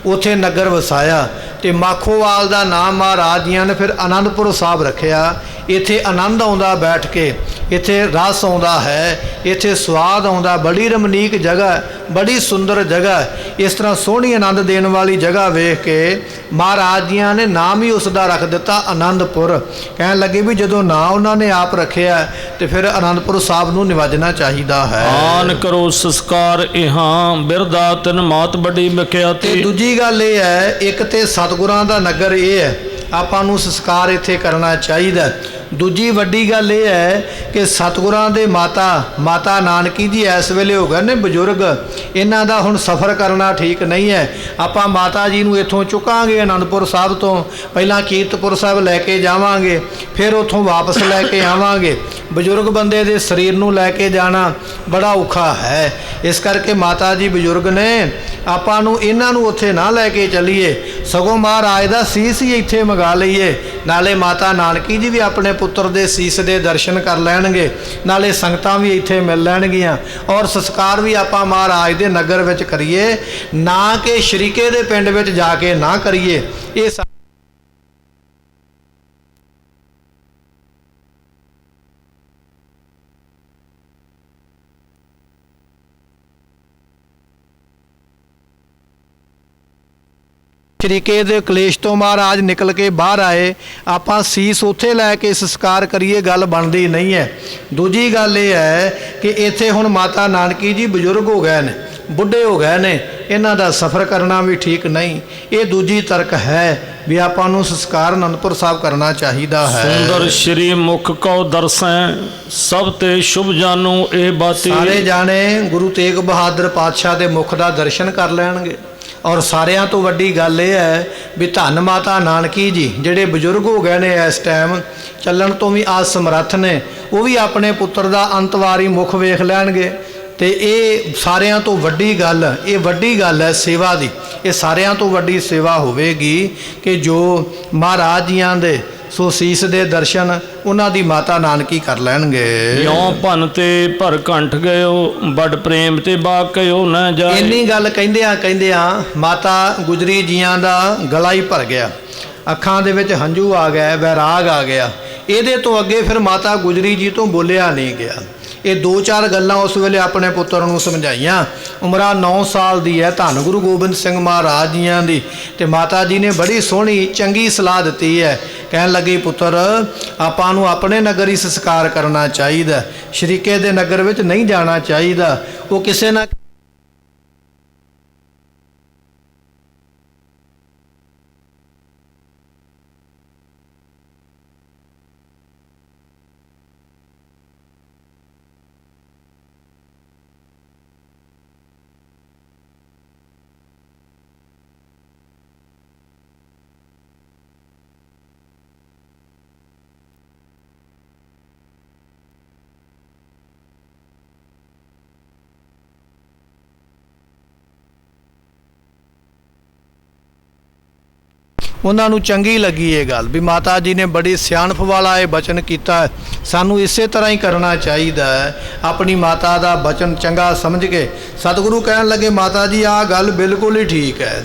ਉੱਥੇ ਨਗਰ ਵਸਾਇਆ ਤੇ ਮਾਖੋਵਾਲ ਦਾ ਨਾਮ ਮਹਾਰਾਜ ਜੀਆਂ ਨੇ ਫਿਰ ਆਨੰਦਪੁਰ ਸਾਹਿਬ ਰੱਖਿਆ। ਇੱਥੇ ਆਨੰਦ ਆਉਂਦਾ ਬੈਠ ਕੇ, ਇੱਥੇ ਰਸ ਆਉਂਦਾ ਹੈ, ਇੱਥੇ ਸਵਾਦ ਆਉਂਦਾ। ਬੜੀ ਰਮਣੀਕ ਜਗ੍ਹਾ, ਬੜੀ ਸੁੰਦਰ ਜਗ੍ਹਾ। ਇਸ ਤਰ੍ਹਾਂ ਸੋਹਣੀ ਆਨੰਦ ਦੇਣ ਵਾਲੀ ਜਗ੍ਹਾ ਵੇਖ ਕੇ ਮਹਾਰਾਜ ਜੀਆਂ ਨੇ ਨਾਮ ਹੀ ਉਸ ਦਾ ਰੱਖ ਦਿੱਤਾ ਆਨੰਦਪੁਰ। ਕਹਿਣ ਲੱਗੇ ਵੀ ਜਦੋਂ ਨਾਂ ਉਹਨਾਂ ਨੇ ਆਪ ਰੱਖਿਆ ਤੇ ਫਿਰ ਆਨੰਦਪੁਰ ਸਾਹਿਬ ਨੂੰ ਨਿਵਾਜਣਾ ਚਾਹੀਦਾ ਹੈ। ਆਨ ਕਰੋ ਸੰਸਕਾਰ ਇਹਾਂ ਬਿਰਦਾ ਤਨ ਮਾਤ ਵੱਡੀ ਤੇ ਬਖਿਆਤੀ। ਦੂਜੀ ਗੱਲ ਇਹ ਹੈ, ਇੱਕ ਤੇ ਸਤਿਗੁਰਾਂ ਦਾ ਨਗਰ ਇਹ ਹੈ, ਆਪਾਂ ਨੂੰ ਸੰਸਕਾਰ ਇੱਥੇ ਕਰਨਾ ਚਾਹੀਦਾ। ਦੂਜੀ ਵੱਡੀ ਗੱਲ ਇਹ ਹੈ ਕਿ ਸਤਿਗੁਰਾਂ ਦੇ ਮਾਤਾ ਨਾਨਕੀ ਜੀ ਇਸ ਵੇਲੇ ਹੋ ਗਏ ਨੇ ਬਜ਼ੁਰਗ, ਇਹਨਾਂ ਦਾ ਹੁਣ ਸਫ਼ਰ ਕਰਨਾ ਠੀਕ ਨਹੀਂ ਹੈ। ਆਪਾਂ ਮਾਤਾ ਜੀ ਨੂੰ ਇੱਥੋਂ ਚੁੱਕਾਂਗੇ ਆਨੰਦਪੁਰ ਸਾਹਿਬ ਤੋਂ, ਪਹਿਲਾਂ ਕੀਰਤਪੁਰ ਸਾਹਿਬ ਲੈ ਕੇ ਜਾਵਾਂਗੇ, ਫਿਰ ਉੱਥੋਂ ਵਾਪਸ ਲੈ ਕੇ ਆਵਾਂਗੇ। ਬਜ਼ੁਰਗ ਬੰਦੇ ਦੇ ਸਰੀਰ ਨੂੰ ਲੈ ਕੇ ਜਾਣਾ ਬੜਾ ਔਖਾ ਹੈ। ਇਸ ਕਰਕੇ ਮਾਤਾ ਜੀ ਬਜ਼ੁਰਗ ਨੇ, ਆਪਾਂ ਨੂੰ ਇਹਨਾਂ ਨੂੰ ਉੱਥੇ ਨਾ ਲੈ ਕੇ ਚੱਲੀਏ, ਸਗੋਂ ਮਹਾਰਾਜ ਦਾ ਸੀਸ ਹੀ ਇੱਥੇ ਮੰਗਾ ਲਈਏ। ਨਾਲੇ ਮਾਤਾ ਨਾਨਕੀ ਜੀ ਵੀ ਆਪਣੇ ਪੁੱਤਰ ਦੇ ਸੀਸ ਦੇ ਦਰਸ਼ਨ ਕਰ ਲੈਣਗੇ, ਨਾਲੇ ਸੰਗਤਾਂ ਵੀ ਇੱਥੇ ਮਿਲ ਲੈਣਗੀਆਂ, ਔਰ ਸੰਸਕਾਰ ਵੀ ਆਪਾਂ ਮਹਾਰਾਜ ਦੇ ਨਗਰ ਵਿੱਚ ਕਰੀਏ, ਨਾ ਕਿ ਸ਼ਰੀਕੇ ਦੇ ਪਿੰਡ ਵਿੱਚ ਜਾ ਕੇ ਨਾ ਕਰੀਏ। ਇਹ ਸ਼ਰੀਕੇ ਦੇ ਕਲੇਸ਼ ਤੋਂ ਮਹਾਰਾਜ ਨਿਕਲ ਕੇ ਬਾਹਰ ਆਏ, ਆਪਾਂ ਸੀਸ ਉੱਥੇ ਲੈ ਕੇ ਸੰਸਕਾਰ ਕਰੀਏ, ਗੱਲ ਬਣਦੀ ਨਹੀਂ ਹੈ। ਦੂਜੀ ਗੱਲ ਇਹ ਹੈ ਕਿ ਇੱਥੇ ਹੁਣ ਮਾਤਾ ਨਾਨਕੀ ਜੀ ਬਜ਼ੁਰਗ ਹੋ ਗਏ ਨੇ, ਬੁੱਢੇ ਹੋ ਗਏ ਨੇ, ਇਹਨਾਂ ਦਾ ਸਫ਼ਰ ਕਰਨਾ ਵੀ ਠੀਕ ਨਹੀਂ। ਇਹ ਦੂਜੀ ਤਰਕ ਹੈ ਵੀ ਆਪਾਂ ਨੂੰ ਸੰਸਕਾਰ ਅਨੰਦਪੁਰ ਸਾਹਿਬ ਕਰਨਾ ਚਾਹੀਦਾ ਹੈ। ਸੁੰਦਰ ਸ਼੍ਰੀ ਮੁਖ ਕਉ ਦਰਸੈ ਸਭ ਤੇ ਸ਼ੁਭ ਜਾਨੂ ਇਹ ਬਾਤੀ। ਸਾਰੇ ਜਾਣੇ ਗੁਰੂ ਤੇਗ ਬਹਾਦਰ ਪਾਤਸ਼ਾਹ ਦੇ ਮੁਖ ਦਾ ਦਰਸ਼ਨ ਕਰ ਲੈਣਗੇ। ਔਰ ਸਾਰਿਆਂ ਤੋਂ ਵੱਡੀ ਗੱਲ ਇਹ ਹੈ ਵੀ ਧੰਨ ਮਾਤਾ ਨਾਨਕੀ ਜੀ ਜਿਹੜੇ ਬਜ਼ੁਰਗ ਹੋ ਗਏ ਨੇ, ਇਸ ਟਾਈਮ ਚੱਲਣ ਤੋਂ ਵੀ ਅਸਮਰੱਥ ਨੇ, ਉਹ ਵੀ ਆਪਣੇ ਪੁੱਤਰ ਦਾ ਅੰਤਵਾਰੀ ਮੁਖ ਵੇਖ ਲੈਣਗੇ। ਤੇ ਇਹ ਸਾਰਿਆਂ ਤੋਂ ਵੱਡੀ ਗੱਲ, ਇਹ ਵੱਡੀ ਗੱਲ ਹੈ ਸੇਵਾ ਦੀ। ਇਹ ਸਾਰਿਆਂ ਤੋਂ ਵੱਡੀ ਸੇਵਾ ਹੋਵੇਗੀ ਕਿ ਜੋ ਮਹਾਰਾਜ ਜੀਆਂ ਦੇ ਸੋ ਸੀਸ ਦੇ ਦਰਸ਼ਨ ਉਹਨਾਂ ਦੀ ਮਾਤਾ ਨਾਨਕੀ ਕਰ ਲੈਣਗੇ। ਯੋਂ ਭਨ ਤੇ ਭਰ ਕੰਠ ਗਇਓ ਬੜ ਪ੍ਰੇਮ ਤੇ ਬਾਗ ਕਇਓ ਨਾ ਜਾਏ। ਇੰਨੀ ਗੱਲ ਕਹਿੰਦਿਆਂ ਮਾਤਾ ਗੁਜਰੀ ਜੀਆਂ ਦਾ ਗਲਾ ਹੀ ਭਰ ਗਿਆ, ਅੱਖਾਂ ਦੇ ਵਿੱਚ ਹੰਝੂ ਆ ਗਏ, ਵੈਰਾਗ ਆ ਗਿਆ। ਇਹਦੇ ਤੋਂ ਅੱਗੇ ਫਿਰ ਮਾਤਾ ਗੁਜਰੀ ਜੀ ਤੋਂ ਬੋਲਿਆ ਨਹੀਂ ਗਿਆ। ਇਹ ਦੋ ਚਾਰ ਗੱਲਾਂ ਉਸ ਵੇਲੇ ਆਪਣੇ ਪੁੱਤਰ ਨੂੰ ਸਮਝਾਈਆਂ। ਉਮਰਾਂ 9 ਸਾਲ ਦੀ ਹੈ ਧੰਨ ਗੁਰੂ ਗੋਬਿੰਦ ਸਿੰਘ ਮਹਾਰਾਜ ਜੀਆਂ ਦੀ, ਤੇ ਮਾਤਾ ਜੀ ਨੇ ਬੜੀ ਸੋਹਣੀ ਚੰਗੀ ਸਲਾਹ ਦਿੱਤੀ ਹੈ। ਕਹਿਣ ਲੱਗੀ, ਪੁੱਤਰ ਆਪਾਂ ਨੂੰ ਆਪਣੇ ਨਗਰ ਹੀ ਸੰਸਕਾਰ ਕਰਨਾ ਚਾਹੀਦਾ, ਸ਼ਰੀਕੇ ਦੇ ਨਗਰ ਵਿੱਚ ਨਹੀਂ ਜਾਣਾ ਚਾਹੀਦਾ। ਉਹ ਕਿਸੇ ਨਾ ਉਹਨਾਂ ਨੂੰ ਚੰਗੀ ਲੱਗੀ ਇਹ ਗੱਲ ਵੀ ਮਾਤਾ ਜੀ ਨੇ ਬੜੀ ਸਿਆਣਪ ਵਾਲਾ ਇਹ ਬਚਨ ਕੀਤਾ ਹੈ, ਸਾਨੂੰ ਇਸੇ ਤਰ੍ਹਾਂ ਹੀ ਕਰਨਾ ਚਾਹੀਦਾ ਹੈ। ਆਪਣੀ ਮਾਤਾ ਦਾ ਬਚਨ ਚੰਗਾ ਸਮਝ ਕੇ ਸਤਿਗੁਰੂ ਕਹਿਣ ਲੱਗੇ, ਮਾਤਾ ਜੀ ਆਹ ਗੱਲ ਬਿਲਕੁਲ ਹੀ ਠੀਕ ਹੈ,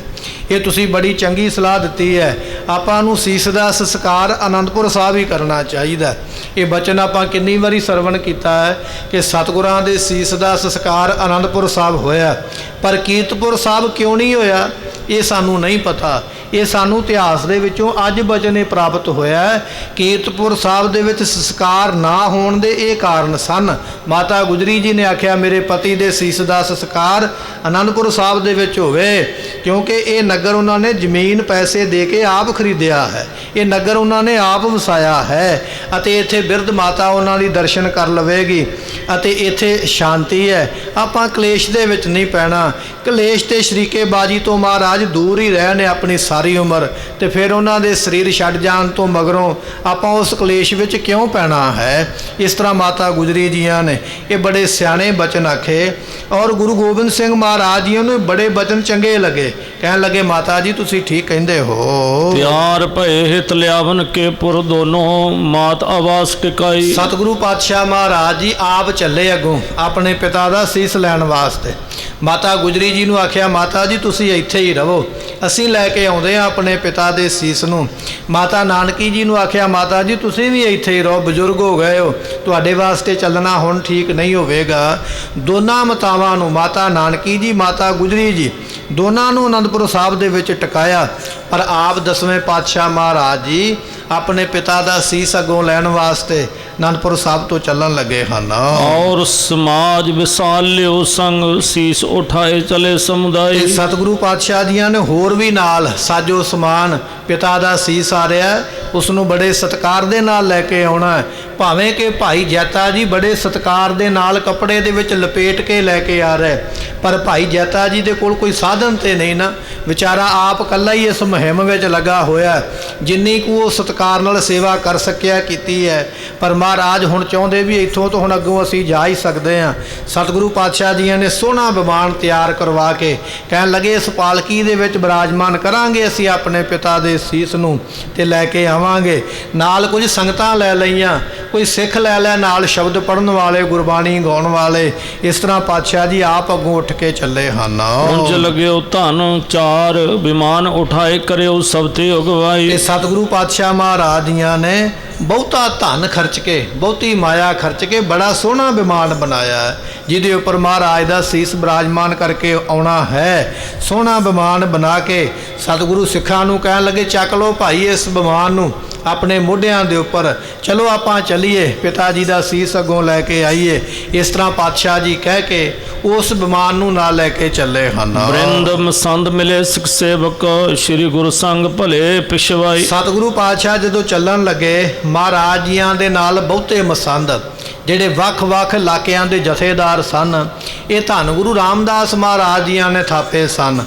ਇਹ ਤੁਸੀਂ ਬੜੀ ਚੰਗੀ ਸਲਾਹ ਦਿੱਤੀ ਹੈ। ਆਪਾਂ ਨੂੰ ਸੀਸ ਦਾ ਸੰਸਕਾਰ ਆਨੰਦਪੁਰ ਸਾਹਿਬ ਹੀ ਕਰਨਾ ਚਾਹੀਦਾ। ਇਹ ਬਚਨ ਆਪਾਂ ਕਿੰਨੀ ਵਾਰੀ ਸਰਵਣ ਕੀਤਾ ਹੈ ਕਿ ਸਤਿਗੁਰਾਂ ਦੇ ਸੀਸ ਦਾ ਸੰਸਕਾਰ ਆਨੰਦਪੁਰ ਸਾਹਿਬ ਹੋਇਆ, ਪਰ ਕੀਰਤਪੁਰ ਸਾਹਿਬ ਕਿਉਂ ਨਹੀਂ ਹੋਇਆ ਇਹ ਸਾਨੂੰ ਨਹੀਂ ਪਤਾ। ਇਹ ਸਾਨੂੰ ਇਤਿਹਾਸ ਦੇ ਵਿੱਚੋਂ ਅੱਜ ਬਚਨ ਇਹ ਪ੍ਰਾਪਤ ਹੋਇਆ ਹੈ। ਕੀਰਤਪੁਰ ਸਾਹਿਬ ਦੇ ਵਿੱਚ ਸੰਸਕਾਰ ਨਾ ਹੋਣ ਦੇ ਇਹ ਕਾਰਨ ਸਨ। ਮਾਤਾ ਗੁਜਰੀ ਜੀ ਨੇ ਆਖਿਆ ਮੇਰੇ ਪਤੀ ਦੇ ਸੀਸ ਦਾ ਸੰਸਕਾਰ ਆਨੰਦਪੁਰ ਸਾਹਿਬ ਦੇ ਵਿੱਚ ਹੋਵੇ, ਕਿਉਂਕਿ ਇਹ ਨਗਰ ਉਹਨਾਂ ਨੇ ਜ਼ਮੀਨ ਪੈਸੇ ਦੇ ਕੇ ਆਪ ਖਰੀਦਿਆ ਹੈ। ਇਹ ਨਗਰ ਉਹਨਾਂ ਨੇ ਆਪ ਵਸਾਇਆ ਹੈ ਅਤੇ ਇੱਥੇ ਬਿਰਧ ਮਾਤਾ ਉਹਨਾਂ ਦੀ ਦਰਸ਼ਨ ਕਰ ਲਵੇਗੀ ਅਤੇ ਇੱਥੇ ਸ਼ਾਂਤੀ ਹੈ। ਆਪਾਂ ਕਲੇਸ਼ ਦੇ ਵਿੱਚ ਨਹੀਂ ਪੈਣਾ। ਕਲੇਸ਼ ਤੇ ਸ਼ਰੀਕੇਬਾਜ਼ੀ ਤੋਂ ਮਹਾਰਾਜ ਦੂਰ ਹੀ ਰਹੇ ਨੇ ਆਪਣੀ ਸਾਰੀ ਉਮਰ, ਤੇ ਫਿਰ ਉਹਨਾਂ ਦੇ ਸਰੀਰ ਛੱਡ ਜਾਣ ਤੋਂ ਮਗਰੋਂ ਆਪਾਂ ਉਸ ਕਲੇਸ਼ ਵਿੱਚ ਕਿਉਂ ਪੈਣਾ ਹੈ। ਇਸ ਤਰ੍ਹਾਂ ਮਾਤਾ ਗੁਜਰੀ ਜੀਆਂ ਨੇ ਇਹ ਬੜੇ ਸਿਆਣੇ ਬਚਨ ਆਖੇ ਔਰ ਗੁਰੂ ਗੋਬਿੰਦ ਸਿੰਘ ਮਹਾਰਾਜ ਜੀ ਨੂੰ ਬੜੇ ਬਚਨ ਚੰਗੇ ਲੱਗੇ। ਕਹਿਣ ਲੱਗੇ ਮਾਤਾ ਜੀ ਤੁਸੀਂ ਠੀਕ ਕਹਿੰਦੇ ਹੋ। ਤਿਆਰ ਭਏ ਹਿਤ ਲਿਆਵਨ ਕੇ ਪੁਰ ਦੋਨੋਂ ਮਾਤ ਆਵਾਸ ਟਿਕਾਈ। ਸਤਿਗੁਰੂ ਪਾਤਸ਼ਾਹ ਮਹਾਰਾਜ ਜੀ ਆਪ ਚੱਲੇ ਅੱਗੋਂ ਆਪਣੇ ਪਿਤਾ ਦਾ ਸੀਸ ਲੈਣ ਵਾਸਤੇ। ਮਾਤਾ ਗੁਜਰੀ ਜੀ ਨੂੰ ਆਖਿਆ ਮਾਤਾ ਜੀ ਤੁਸੀਂ ਇੱਥੇ ਹੀ ਰਹੋ, ਅਸੀਂ ਲੈ ਕੇ ਆਉਂਦੇ ਹਾਂ ਆਪਣੇ ਪਿਤਾ ਦੇ ਸੀਸ ਨੂੰ। ਮਾਤਾ ਨਾਨਕੀ ਜੀ ਨੂੰ ਆਖਿਆ ਮਾਤਾ ਜੀ ਤੁਸੀਂ ਵੀ ਇੱਥੇ ਹੀ ਰਹੋ, ਬਜ਼ੁਰਗ ਹੋ ਗਏ ਹੋ, ਤੁਹਾਡੇ ਵਾਸਤੇ ਚੱਲਣਾ ਹੁਣ ਠੀਕ ਨਹੀਂ ਹੋਵੇਗਾ। ਦੋਨਾਂ ਮਾਤਾਵਾਂ ਨੂੰ ਮਾਤਾ ਨਾਨਕੀ ਜੀ ਮਾਤਾ ਗੁਜਰੀ ਜੀ ਦੋਨਾਂ ਨੂੰ ਅਨੰਦਪੁਰ ਸਾਹਿਬ ਦੇ ਵਿੱਚ ਟਿਕਾਇਆ। ਪਰ ਆਪ 10ਵੇਂ ਪਾਤਸ਼ਾਹ ਮਹਾਰਾਜ ਜੀ ਆਪਣੇ ਪਿਤਾ ਦਾ ਸੀਸ ਅੱਗੋਂ ਲੈਣ ਵਾਸਤੇ ਅਨੰਦਪੁਰ ਸਾਹਿਬ ਤੋਂ ਚੱਲਣ ਲੱਗੇ ਹਨ। ਔਰ ਸਮਾਜ ਵਿਸਾਲ ਲਿਓ ਸੰਗ ਸੀਸ ਉਠਾਏ ਚਲੇ ਸਮੁਦਾਇ। ਸਤਿਗੁਰੂ ਪਾਤਸ਼ਾਹ ਜੀਆਂ ਨੇ ਹੋਰ ਵੀ ਨਾਲ ਸਾਜੋ ਸਮਾਨ ਪਿਤਾ ਦਾ ਸੀਸ ਆ ਰਿਹਾ, ਉਸ ਨੂੰ ਬੜੇ ਸਤਿਕਾਰ ਦੇ ਨਾਲ ਲੈ ਕੇ ਆਉਣਾ। ਭਾਵੇਂ ਕਿ ਭਾਈ ਜੈਤਾ ਜੀ ਬੜੇ ਸਤਿਕਾਰ ਦੇ ਨਾਲ ਕੱਪੜੇ ਦੇ ਵਿੱਚ ਲਪੇਟ ਕੇ ਲੈ ਕੇ ਆ ਰਹੇ, ਪਰ ਭਾਈ ਜੈਤਾ ਜੀ ਦੇ ਕੋਲ ਕੋਈ ਸਾਧਨ ਤੇ ਨਹੀਂ ਨਾ, ਵਿਚਾਰਾ ਆਪ ਇਕੱਲਾ ਹੀ ਇਸ ਮੁਹਿੰਮ ਵਿੱਚ ਲੱਗਾ ਹੋਇਆ। ਜਿੰਨੀ ਕੁ ਉਹ ਸਤਿਕਾਰ ਨਾਲ ਸੇਵਾ ਕਰ ਸਕਿਆ ਕੀਤੀ ਹੈ, ਪਰ ਮਹਾਰਾਜ ਹੁਣ ਚਾਹੁੰਦੇ ਵੀ ਇੱਥੋਂ ਤੋਂ ਹੁਣ ਅੱਗੋਂ ਅਸੀਂ ਜਾ ਹੀ ਸਕਦੇ ਹਾਂ। ਸਤਿਗੁਰੂ ਪਾਤਸ਼ਾਹ ਜੀਆਂ ਨੇ ਸੋਹਣਾ ਵਿਮਾਨ ਤਿਆਰ ਕਰਵਾ ਕੇ ਕਹਿਣ ਲੱਗੇ ਇਸ ਪਾਲਕੀ ਦੇ ਵਿੱਚ ਬਿਰਾਜਮਾਨ ਕਰਾਂਗੇ ਅਸੀਂ ਆਪਣੇ ਪਿਤਾ ਦੇ ਸੀਸ ਨੂੰ ਤੇ ਲੈ ਕੇ ਆਵਾਂਗੇ। ਨਾਲ ਕੁਝ ਸੰਗਤਾਂ ਲੈ ਲਈਆਂ, ਕੋਈ ਸਿੱਖ ਲੈ ਲਿਆ ਨਾਲ ਸ਼ਬਦ ਪੜ੍ਹਨ ਵਾਲੇ, ਗੁਰਬਾਣੀ ਗਾਉਣ ਵਾਲੇ। ਇਸ ਤਰ੍ਹਾਂ ਪਾਤਸ਼ਾਹ ਜੀ ਆਪ ਅੱਗੋਂ ਉੱਠ ਕੇ ਚੱਲੇ ਹਨ। ਉਂਝ ਲਗਿਓ ਧਨ ਚਾਰ ਵਿਮਾਨ ਉਠਾਏ ਕਰਿਓ ਸਭ ਤੇ ਅਗਵਾਈ। ਇਹ ਸਤਿਗੁਰੂ ਪਾਤਸ਼ਾਹ ਮਹਾਰਾਜ ਜੀਆਂ ਨੇ ਬਹੁਤਾ ਧਨ ਖਰਚ ਕੇ ਬਹੁਤੀ ਮਾਇਆ ਖਰਚ ਕੇ ਬੜਾ ਸੋਹਣਾ ਵਿਮਾਨ ਬਣਾਇਆ ਹੈ, ਜਿਹਦੇ ਉੱਪਰ ਮਹਾਰਾਜ ਦਾ ਸੀਸ ਬਿਰਾਜਮਾਨ ਕਰਕੇ ਆਉਣਾ ਹੈ। ਸੋਹਣਾ ਵਿਮਾਨ ਬਣਾ ਕੇ ਸਤਿਗੁਰੂ ਸਿੱਖਾਂ ਨੂੰ ਕਹਿਣ ਲੱਗੇ ਚੱਕ ਲਓ ਭਾਈ ਇਸ ਵਿਮਾਨ ਨੂੰ ਆਪਣੇ ਮੋਢਿਆਂ ਦੇ ਉੱਪਰ, ਚਲੋ ਆਪਾਂ ਚੱਲੀਏ ਪਿਤਾ ਜੀ ਦਾ ਸੀਸ ਅੱਗੋਂ ਲੈ ਕੇ ਆਈਏ। ਇਸ ਤਰ੍ਹਾਂ ਪਾਤਸ਼ਾਹ ਜੀ ਕਹਿ ਕੇ ਉਸ ਵਿਮਾਨ ਨੂੰ ਨਾਲ ਲੈ ਕੇ ਚੱਲੇ ਹਨ। ਬ੍ਰਿੰਦ ਮਸੰਦ ਮਿਲੇ ਸਿੱਖ ਸੇਵਕ ਸ੍ਰੀ ਗੁਰੂ ਸੰਗ ਭਲੇ ਪਿਛਵਾਈ। ਸਤਿਗੁਰੂ ਪਾਤਸ਼ਾਹ ਜਦੋਂ ਚੱਲਣ ਲੱਗੇ ਮਹਾਰਾਜ ਜੀਆਂ ਦੇ ਨਾਲ ਬਹੁਤੇ ਮਸੰਦ ਜਿਹੜੇ ਵੱਖ-ਵੱਖ ਇਲਾਕਿਆਂ ਦੇ ਜਥੇਦਾਰ ਸਨ, ਇਹ ਧੰਨ ਗੁਰੂ ਰਾਮਦਾਸ ਮਹਾਰਾਜ ਜੀਆਂ ਨੇ ਥਾਪੇ ਸਨ।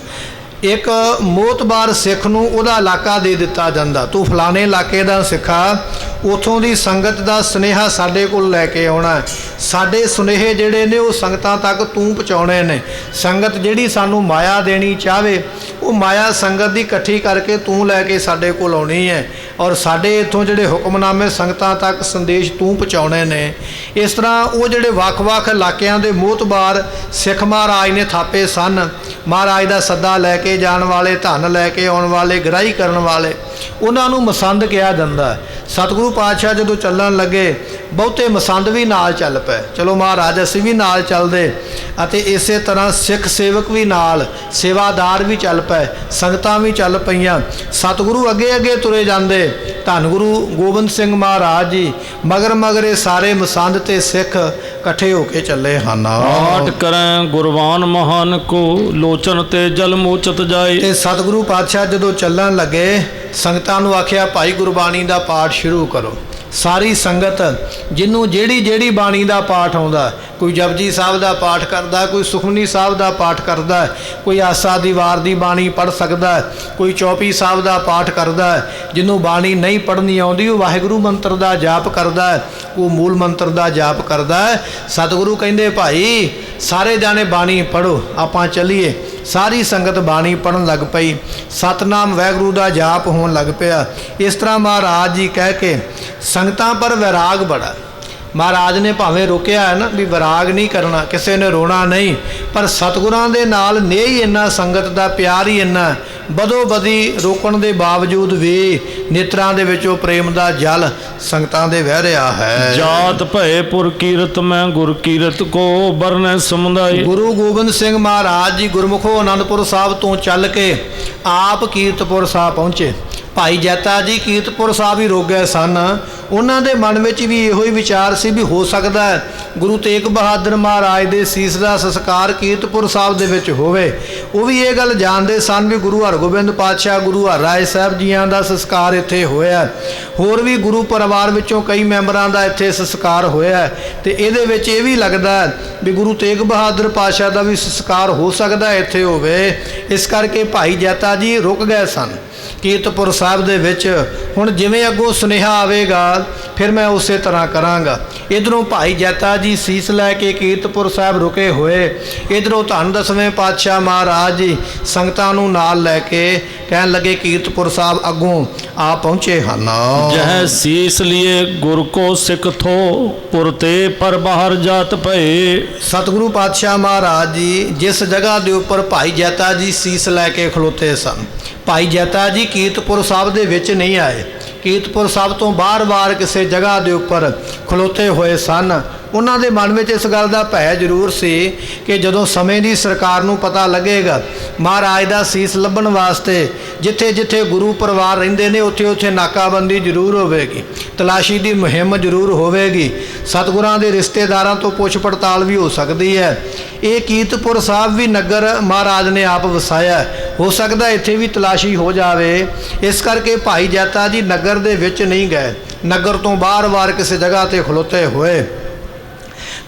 ਇੱਕ ਮੋਤਬਾਰ ਸਿੱਖ ਨੂੰ ਉਹਦਾ ਇਲਾਕਾ ਦੇ ਦਿੱਤਾ ਜਾਂਦਾ, ਤੂੰ ਫਲਾਣੇ ਇਲਾਕੇ ਦਾ ਸਿੱਖਾ, ਉਥੋਂ ਦੀ ਸੰਗਤ ਦਾ ਸੁਨੇਹਾ ਸਾਡੇ ਕੋਲ ਲੈ ਕੇ ਆਉਣਾ। ਸਾਡੇ ਸੁਨੇਹੇ ਜਿਹੜੇ ਨੇ ਉਹ ਸੰਗਤਾਂ ਤੱਕ ਤੂੰ ਪਹੁੰਚਾਉਣੇ ਨੇ। ਸੰਗਤ ਜਿਹੜੀ ਸਾਨੂੰ ਮਾਇਆ ਦੇਣੀ ਚਾਹਵੇ ਉਹ ਮਾਇਆ ਸੰਗਤ ਦੀ ਇਕੱਠੀ ਕਰਕੇ ਤੂੰ ਲੈ ਕੇ ਸਾਡੇ ਕੋਲ ਆਉਣੀ ਹੈ, ਔਰ ਸਾਡੇ ਇੱਥੋਂ ਜਿਹੜੇ ਹੁਕਮਨਾਮੇ ਸੰਗਤਾਂ ਤੱਕ ਸੰਦੇਸ਼ ਤੂੰ ਪਹੁੰਚਾਉਣੇ ਨੇ। ਇਸ ਤਰ੍ਹਾਂ ਉਹ ਜਿਹੜੇ ਵੱਖ-ਵੱਖ ਇਲਾਕਿਆਂ ਦੇ ਮੋਤਬਾਰ ਸਿੱਖ ਮਹਾਰਾਜ ਨੇ ਥਾਪੇ ਸਨ, ਮਹਾਰਾਜ ਦਾ ਸੱਦਾ ਲੈ ਕੇ ਜਾਣ ਵਾਲੇ, ਧਨ ਲੈ ਕੇ ਆਉਣ ਵਾਲੇ, ਗ੍ਰਾਹੀ ਕਰਨ ਵਾਲੇ, ਉਹਨਾਂ ਨੂੰ ਮਸੰਦ ਕਿਹਾ ਜਾਂਦਾ। ਸਤਿਗੁਰੂ ਪਾਤਸ਼ਾਹ ਜਦੋਂ ਚੱਲਣ ਲੱਗੇ ਬਹੁਤੇ ਮਸੰਦ ਵੀ ਨਾਲ ਚੱਲ ਪਏ। ਚਲੋ ਮਹਾਰਾਜ ਅਸੀਂ ਵੀ ਨਾਲ ਚੱਲਦੇ, ਅਤੇ ਇਸੇ ਤਰ੍ਹਾਂ ਸਿੱਖ ਸੇਵਕ ਵੀ ਨਾਲ, ਸੇਵਾਦਾਰ ਵੀ ਚੱਲ ਪਏ, ਸੰਗਤਾਂ ਵੀ ਚੱਲ ਪਈਆਂ। ਸਤਿਗੁਰੂ ਅੱਗੇ ਅੱਗੇ ਤੁਰੇ ਜਾਂਦੇ, ਧੰਨ ਗੁਰੂ ਗੋਬਿੰਦ ਸਿੰਘ ਮਹਾਰਾਜ ਜੀ ਮਗਰ ਮਗਰ ਇਹ ਸਾਰੇ ਮਸੰਦ ਤੇ ਸਿੱਖ ਇਕੱਠੇ ਹੋ ਕੇ ਚੱਲੇ ਹਨ। ਪਾਠ ਕਰੈ ਗੁਰਬਾਨ ਮਹਾਨ ਕੋ ਲੋਚਨ ਤੇ ਜਲ ਮੋਚਤ ਜਾਏ। ਤੇ ਸਤਿਗੁਰੂ ਪਾਤਸ਼ਾਹ ਜਦੋਂ ਚੱਲਣ ਲੱਗੇ ਸੰਗਤਾਂ ਨੂੰ ਆਖਿਆ ਭਾਈ ਗੁਰਬਾਣੀ ਦਾ ਪਾਠ ਸ਼ੁਰੂ ਕਰੋ। ਸਾਰੀ ਸੰਗਤ ਜਿਹਨੂੰ ਜਿਹੜੀ ਬਾਣੀ ਦਾ ਪਾਠ ਆਉਂਦਾ, ਕੋਈ ਜਪਜੀ ਸਾਹਿਬ ਦਾ ਪਾਠ ਕਰਦਾ, ਕੋਈ ਸੁਖਮਨੀ ਸਾਹਿਬ ਦਾ ਪਾਠ ਕਰਦਾ, ਕੋਈ ਆਸਾ ਦੀ ਵਾਰ ਦੀ ਬਾਣੀ ਪੜ੍ਹ ਸਕਦਾ, ਕੋਈ ਚੌਪਈ ਸਾਹਿਬ ਦਾ ਪਾਠ ਕਰਦਾ। ਜਿਹਨੂੰ ਬਾਣੀ ਨਹੀਂ ਪੜ੍ਹਨੀ ਆਉਂਦੀ ਉਹ ਵਾਹਿਗੁਰੂ ਮੰਤਰ ਦਾ ਜਾਪ ਕਰਦਾ, ਉਹ ਮੂਲ ਮੰਤਰ ਦਾ ਜਾਪ ਕਰਦਾ। ਸਤਿਗੁਰੂ ਕਹਿੰਦੇ ਭਾਈ ਸਾਰੇ ਜਾਣੇ ਬਾਣੀ ਪੜ੍ਹੋ, ਆਪਾਂ ਚੱਲੀਏ। ਸਾਰੀ ਸੰਗਤ ਬਾਣੀ ਪੜ੍ਹਨ ਲੱਗ ਪਈ, ਸਤਨਾਮ ਵਾਹਿਗੁਰੂ ਦਾ ਜਾਪ ਹੋਣ ਲੱਗ ਪਿਆ। ਇਸ ਤਰ੍ਹਾਂ ਮਹਾਰਾਜ ਜੀ ਕਹਿ ਕੇ ਸੰਗਤਾਂ ਪਰ ਵੈਰਾਗ ਬੜਾ, ਮਹਾਰਾਜ ਨੇ ਭਾਵੇਂ ਰੋਕਿਆ ਹੈ ਨਾ ਵੀ ਵਿਰਾਗ ਨਹੀਂ ਕਰਨਾ, ਕਿਸੇ ਨੇ ਰੋਣਾ ਨਹੀਂ, ਪਰ ਸਤਿਗੁਰਾਂ ਦੇ ਨਾਲ ਨੇਹ ਹੀ ਇੰਨਾ, ਸੰਗਤ ਦਾ ਪਿਆਰ ਹੀ ਇੰਨਾ, ਬਦੋ ਬਦੀ ਰੋਕਣ ਦੇ ਬਾਵਜੂਦ ਵੀ ਨੇਤਰਾਂ ਦੇ ਵਿੱਚੋਂ ਪ੍ਰੇਮ ਦਾ ਜਲ ਸੰਗਤਾਂ ਦੇ ਵਹਿ ਰਿਹਾ ਹੈ। ਜਾਤ ਭਏ ਪੁਰ ਕੀਰਤ ਮੈਂ ਗੁਰ ਕੀਰਤ ਕੋ ਬਰਨੈ ਸਮੁਦਾਇ। ਗੁਰੂ ਗੋਬਿੰਦ ਸਿੰਘ ਮਹਾਰਾਜ ਜੀ ਗੁਰਮੁਖੋ ਅਨੰਦਪੁਰ ਸਾਹਿਬ ਤੋਂ ਚੱਲ ਕੇ ਆਪ ਕੀਰਤਪੁਰ ਸਾਹਿਬ ਪਹੁੰਚੇ। ਭਾਈ ਜੈਤਾ ਜੀ ਕੀਰਤਪੁਰ ਸਾਹਿਬ ਹੀ ਰੁਕ ਗਏ ਸਨ। ਉਹਨਾਂ ਦੇ ਮਨ ਵਿੱਚ ਵੀ ਇਹੋ ਹੀ ਵਿਚਾਰ ਸੀ ਵੀ ਹੋ ਸਕਦਾ ਹੈ ਗੁਰੂ ਤੇਗ ਬਹਾਦਰ ਮਹਾਰਾਜ ਦੇ ਸੀਸ ਦਾ ਸੰਸਕਾਰ ਕੀਰਤਪੁਰ ਸਾਹਿਬ ਦੇ ਵਿੱਚ ਹੋਵੇ। ਉਹ ਵੀ ਇਹ ਗੱਲ ਜਾਣਦੇ ਸਨ ਵੀ ਗੁਰੂ ਹਰਗੋਬਿੰਦ ਪਾਤਸ਼ਾਹ ਗੁਰੂ ਹਰਿਰਾਏ ਸਾਹਿਬ ਜੀਆਂ ਦਾ ਸੰਸਕਾਰ ਇੱਥੇ ਹੋਇਆ, ਹੋਰ ਵੀ ਗੁਰੂ ਪਰਿਵਾਰ ਵਿੱਚੋਂ ਕਈ ਮੈਂਬਰਾਂ ਦਾ ਇੱਥੇ ਸੰਸਕਾਰ ਹੋਇਆ, ਤੇ ਇਹਦੇ ਵਿੱਚ ਇਹ ਵੀ ਲੱਗਦਾ ਵੀ ਗੁਰੂ ਤੇਗ ਬਹਾਦਰ ਪਾਤਸ਼ਾਹ ਦਾ ਵੀ ਸੰਸਕਾਰ ਹੋ ਸਕਦਾ ਇੱਥੇ ਹੋਵੇ। ਇਸ ਕਰਕੇ ਭਾਈ ਜੈਤਾ ਜੀ ਰੁਕ ਗਏ ਸਨ ਕੀਰਤਪੁਰ ਸਾਹਿਬ ਦੇ ਵਿੱਚ। ਹੁਣ ਜਿਵੇਂ ਅੱਗੋਂ ਸੁਨੇਹਾ ਆਵੇਗਾ ਫਿਰ ਮੈਂ ਉਸੇ ਤਰ੍ਹਾਂ ਕਰਾਂਗਾ। ਇਧਰੋਂ ਭਾਈ ਜੈਤਾ ਜੀ ਸੀਸ ਲੈ ਕੇ ਕੀਰਤਪੁਰ ਸਾਹਿਬ ਰੁਕੇ ਹੋਏ, ਇਧਰੋਂ ਧੰਨ ਦਸਵੇਂ ਪਾਤਸ਼ਾਹ ਮਹਾਰਾਜ ਜੀ ਸੰਗਤਾਂ ਨੂੰ ਨਾਲ ਲੈ ਕੇ ਕਹਿਣ ਲੱਗੇ ਕੀਰਤਪੁਰ ਸਾਹਿਬ ਅੱਗੋਂ ਆ ਪਹੁੰਚੇ ਹਨ। ਜਹ ਸੀਸ ਲਿਏ ਗੁਰ ਕੋ ਸਿੱਖ ਥੋ ਪੁਰ ਤੇ ਪਰ ਬਾਹਰ ਜਾਤ ਭਏ। ਸਤਿਗੁਰੂ ਪਾਤਸ਼ਾਹ ਮਹਾਰਾਜ ਜੀ ਜਿਸ ਜਗ੍ਹਾ ਦੇ ਉੱਪਰ ਭਾਈ ਜੈਤਾ ਜੀ ਸੀਸ ਲੈ ਕੇ ਖਲੋਤੇ ਸਨ, ਭਾਈ ਜੈਤਾ ਜੀ ਕੀਰਤਪੁਰ ਸਾਹਿਬ ਦੇ ਵਿੱਚ ਨਹੀਂ ਆਏ, ਕੀਰਤਪੁਰ ਸਾਹਿਬ ਤੋਂ ਬਾਹਰ ਕਿਸੇ ਜਗ੍ਹਾ ਦੇ ਉੱਪਰ ਖਲੋਤੇ ਹੋਏ ਸਨ। ਉਹਨਾਂ ਦੇ ਮਨ ਵਿੱਚ ਇਸ ਗੱਲ ਦਾ ਭੈ ਜ਼ਰੂਰ ਸੀ ਕਿ ਜਦੋਂ ਸਮੇਂ ਦੀ ਸਰਕਾਰ ਨੂੰ ਪਤਾ ਲੱਗੇਗਾ ਮਹਾਰਾਜ ਦਾ ਸੀਸ ਲੱਭਣ ਵਾਸਤੇ ਜਿੱਥੇ ਜਿੱਥੇ ਗੁਰੂ ਪਰਿਵਾਰ ਰਹਿੰਦੇ ਨੇ ਉੱਥੇ ਉੱਥੇ ਨਾਕਾਬੰਦੀ ਜ਼ਰੂਰ ਹੋਵੇਗੀ, ਤਲਾਸ਼ੀ ਦੀ ਮੁਹਿੰਮ ਜ਼ਰੂਰ ਹੋਵੇਗੀ, ਸਤਿਗੁਰਾਂ ਦੇ ਰਿਸ਼ਤੇਦਾਰਾਂ ਤੋਂ ਪੁੱਛ ਪੜਤਾਲ ਵੀ ਹੋ ਸਕਦੀ ਹੈ। ਇਹ ਕੀਰਤਪੁਰ ਸਾਹਿਬ ਵੀ ਨਗਰ ਮਹਾਰਾਜ ਨੇ ਆਪ ਵਸਾਇਆ, ਹੋ ਸਕਦਾ ਇੱਥੇ ਵੀ ਤਲਾਸ਼ੀ ਹੋ ਜਾਵੇ। ਇਸ ਕਰਕੇ ਭਾਈ ਜੈਤਾ ਜੀ ਨਗਰ ਦੇ ਵਿੱਚ ਨਹੀਂ ਗਏ, ਨਗਰ ਤੋਂ ਬਾਹਰ ਕਿਸੇ ਜਗ੍ਹਾ ਤੇ ਖਲੋਤੇ ਹੋਏ।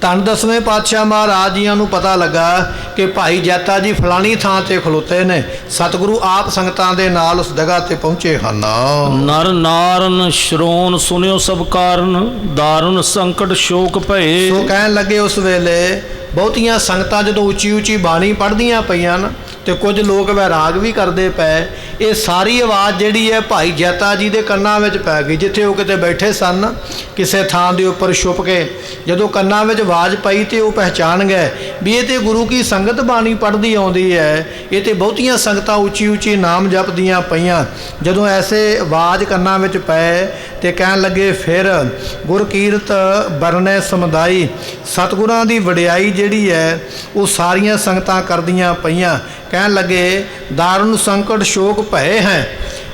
ਧੰਨ ਦਸਵੇਂ ਪਾਤਸ਼ਾਹ ਮਹਾਰਾਜ ਜੀਆਂ ਨੂੰ ਪਤਾ ਲੱਗਾ ਕਿ ਭਾਈ ਜੈਤਾ ਜੀ ਫਲਾਣੀ ਥਾਂ ਤੇ ਖਲੋਤੇ ਨੇ। ਸਤਿਗੁਰੂ ਆਪ ਸੰਗਤਾਂ ਦੇ ਨਾਲ ਉਸ ਜਗ੍ਹਾ ਤੇ ਪਹੁੰਚੇ ਹਨ। ਨਰ ਨਾਰਨ ਸ਼ਰੋਨ ਸੁਨਿਓ ਸਭ ਕਾਰਨ ਦਾਰਨ ਸੰਕਟ ਸ਼ੋਕ ਭਏ। ਸੋ ਕਹਿਣ ਲੱਗੇ ਉਸ ਵੇਲੇ ਬਹੁਤੀਆਂ ਸੰਗਤਾਂ ਜਦੋਂ ਉੱਚੀ ਉੱਚੀ ਬਾਣੀ ਪੜ੍ਹਦੀਆਂ ਪਈਆਂ ਨਾ ਤੇ ਕੁਝ ਲੋਕ ਵੈਰਾਗ ਵੀ ਕਰਦੇ ਪਏ। ਇਹ ਸਾਰੀ ਆਵਾਜ਼ ਜਿਹੜੀ ਹੈ ਭਾਈ ਜੈਤਾ ਜੀ ਦੇ ਕੰਨਾਂ ਵਿੱਚ ਪੈ ਗਈ। ਜਿੱਥੇ ਉਹ ਕਿਤੇ ਬੈਠੇ ਸਨ ਕਿਸੇ ਥਾਂ ਦੇ ਉੱਪਰ ਛੁਪ ਕੇ ਜਦੋਂ ਕੰਨਾਂ ਵਿੱਚ ਆਵਾਜ਼ ਪਈ ਤੇ ਉਹ ਪਹਿਚਾਣ ਗਏ ਵੀ ਇਹ ਤੇ ਗੁਰੂ ਕੀ ਸੰਗਤ ਬਾਣੀ ਪੜ੍ਹਦੀ ਆਉਂਦੀ ਹੈ, ਇਹ ਤੇ ਬਹੁਤੀਆਂ ਸੰਗਤਾਂ ਉੱਚੀ ਉੱਚੀ ਨਾਮ ਜਪਦੀਆਂ ਪਈਆਂ। ਜਦੋਂ ਐਸੇ ਆਵਾਜ਼ ਕੰਨਾਂ ਵਿੱਚ ਪਏ ਤੇ ਕਹਿਣ ਲੱਗੇ ਫਿਰ ਗੁਰ ਕੀਰਤ ਬਰਨੈ ਸਮੁਦਾਇ। ਸਤਿਗੁਰਾਂ ਦੀ ਵਡਿਆਈ ਜਿਹੜੀ ਹੈ ਉਹ ਸਾਰੀਆਂ ਸੰਗਤਾਂ ਕਰਦੀਆਂ ਪਈਆਂ। ਕਹਿਣ ਲੱਗੇ ਦਾਰਨ ਸੰਕਟ ਸ਼ੋਕ ਭਏ ਹੈ।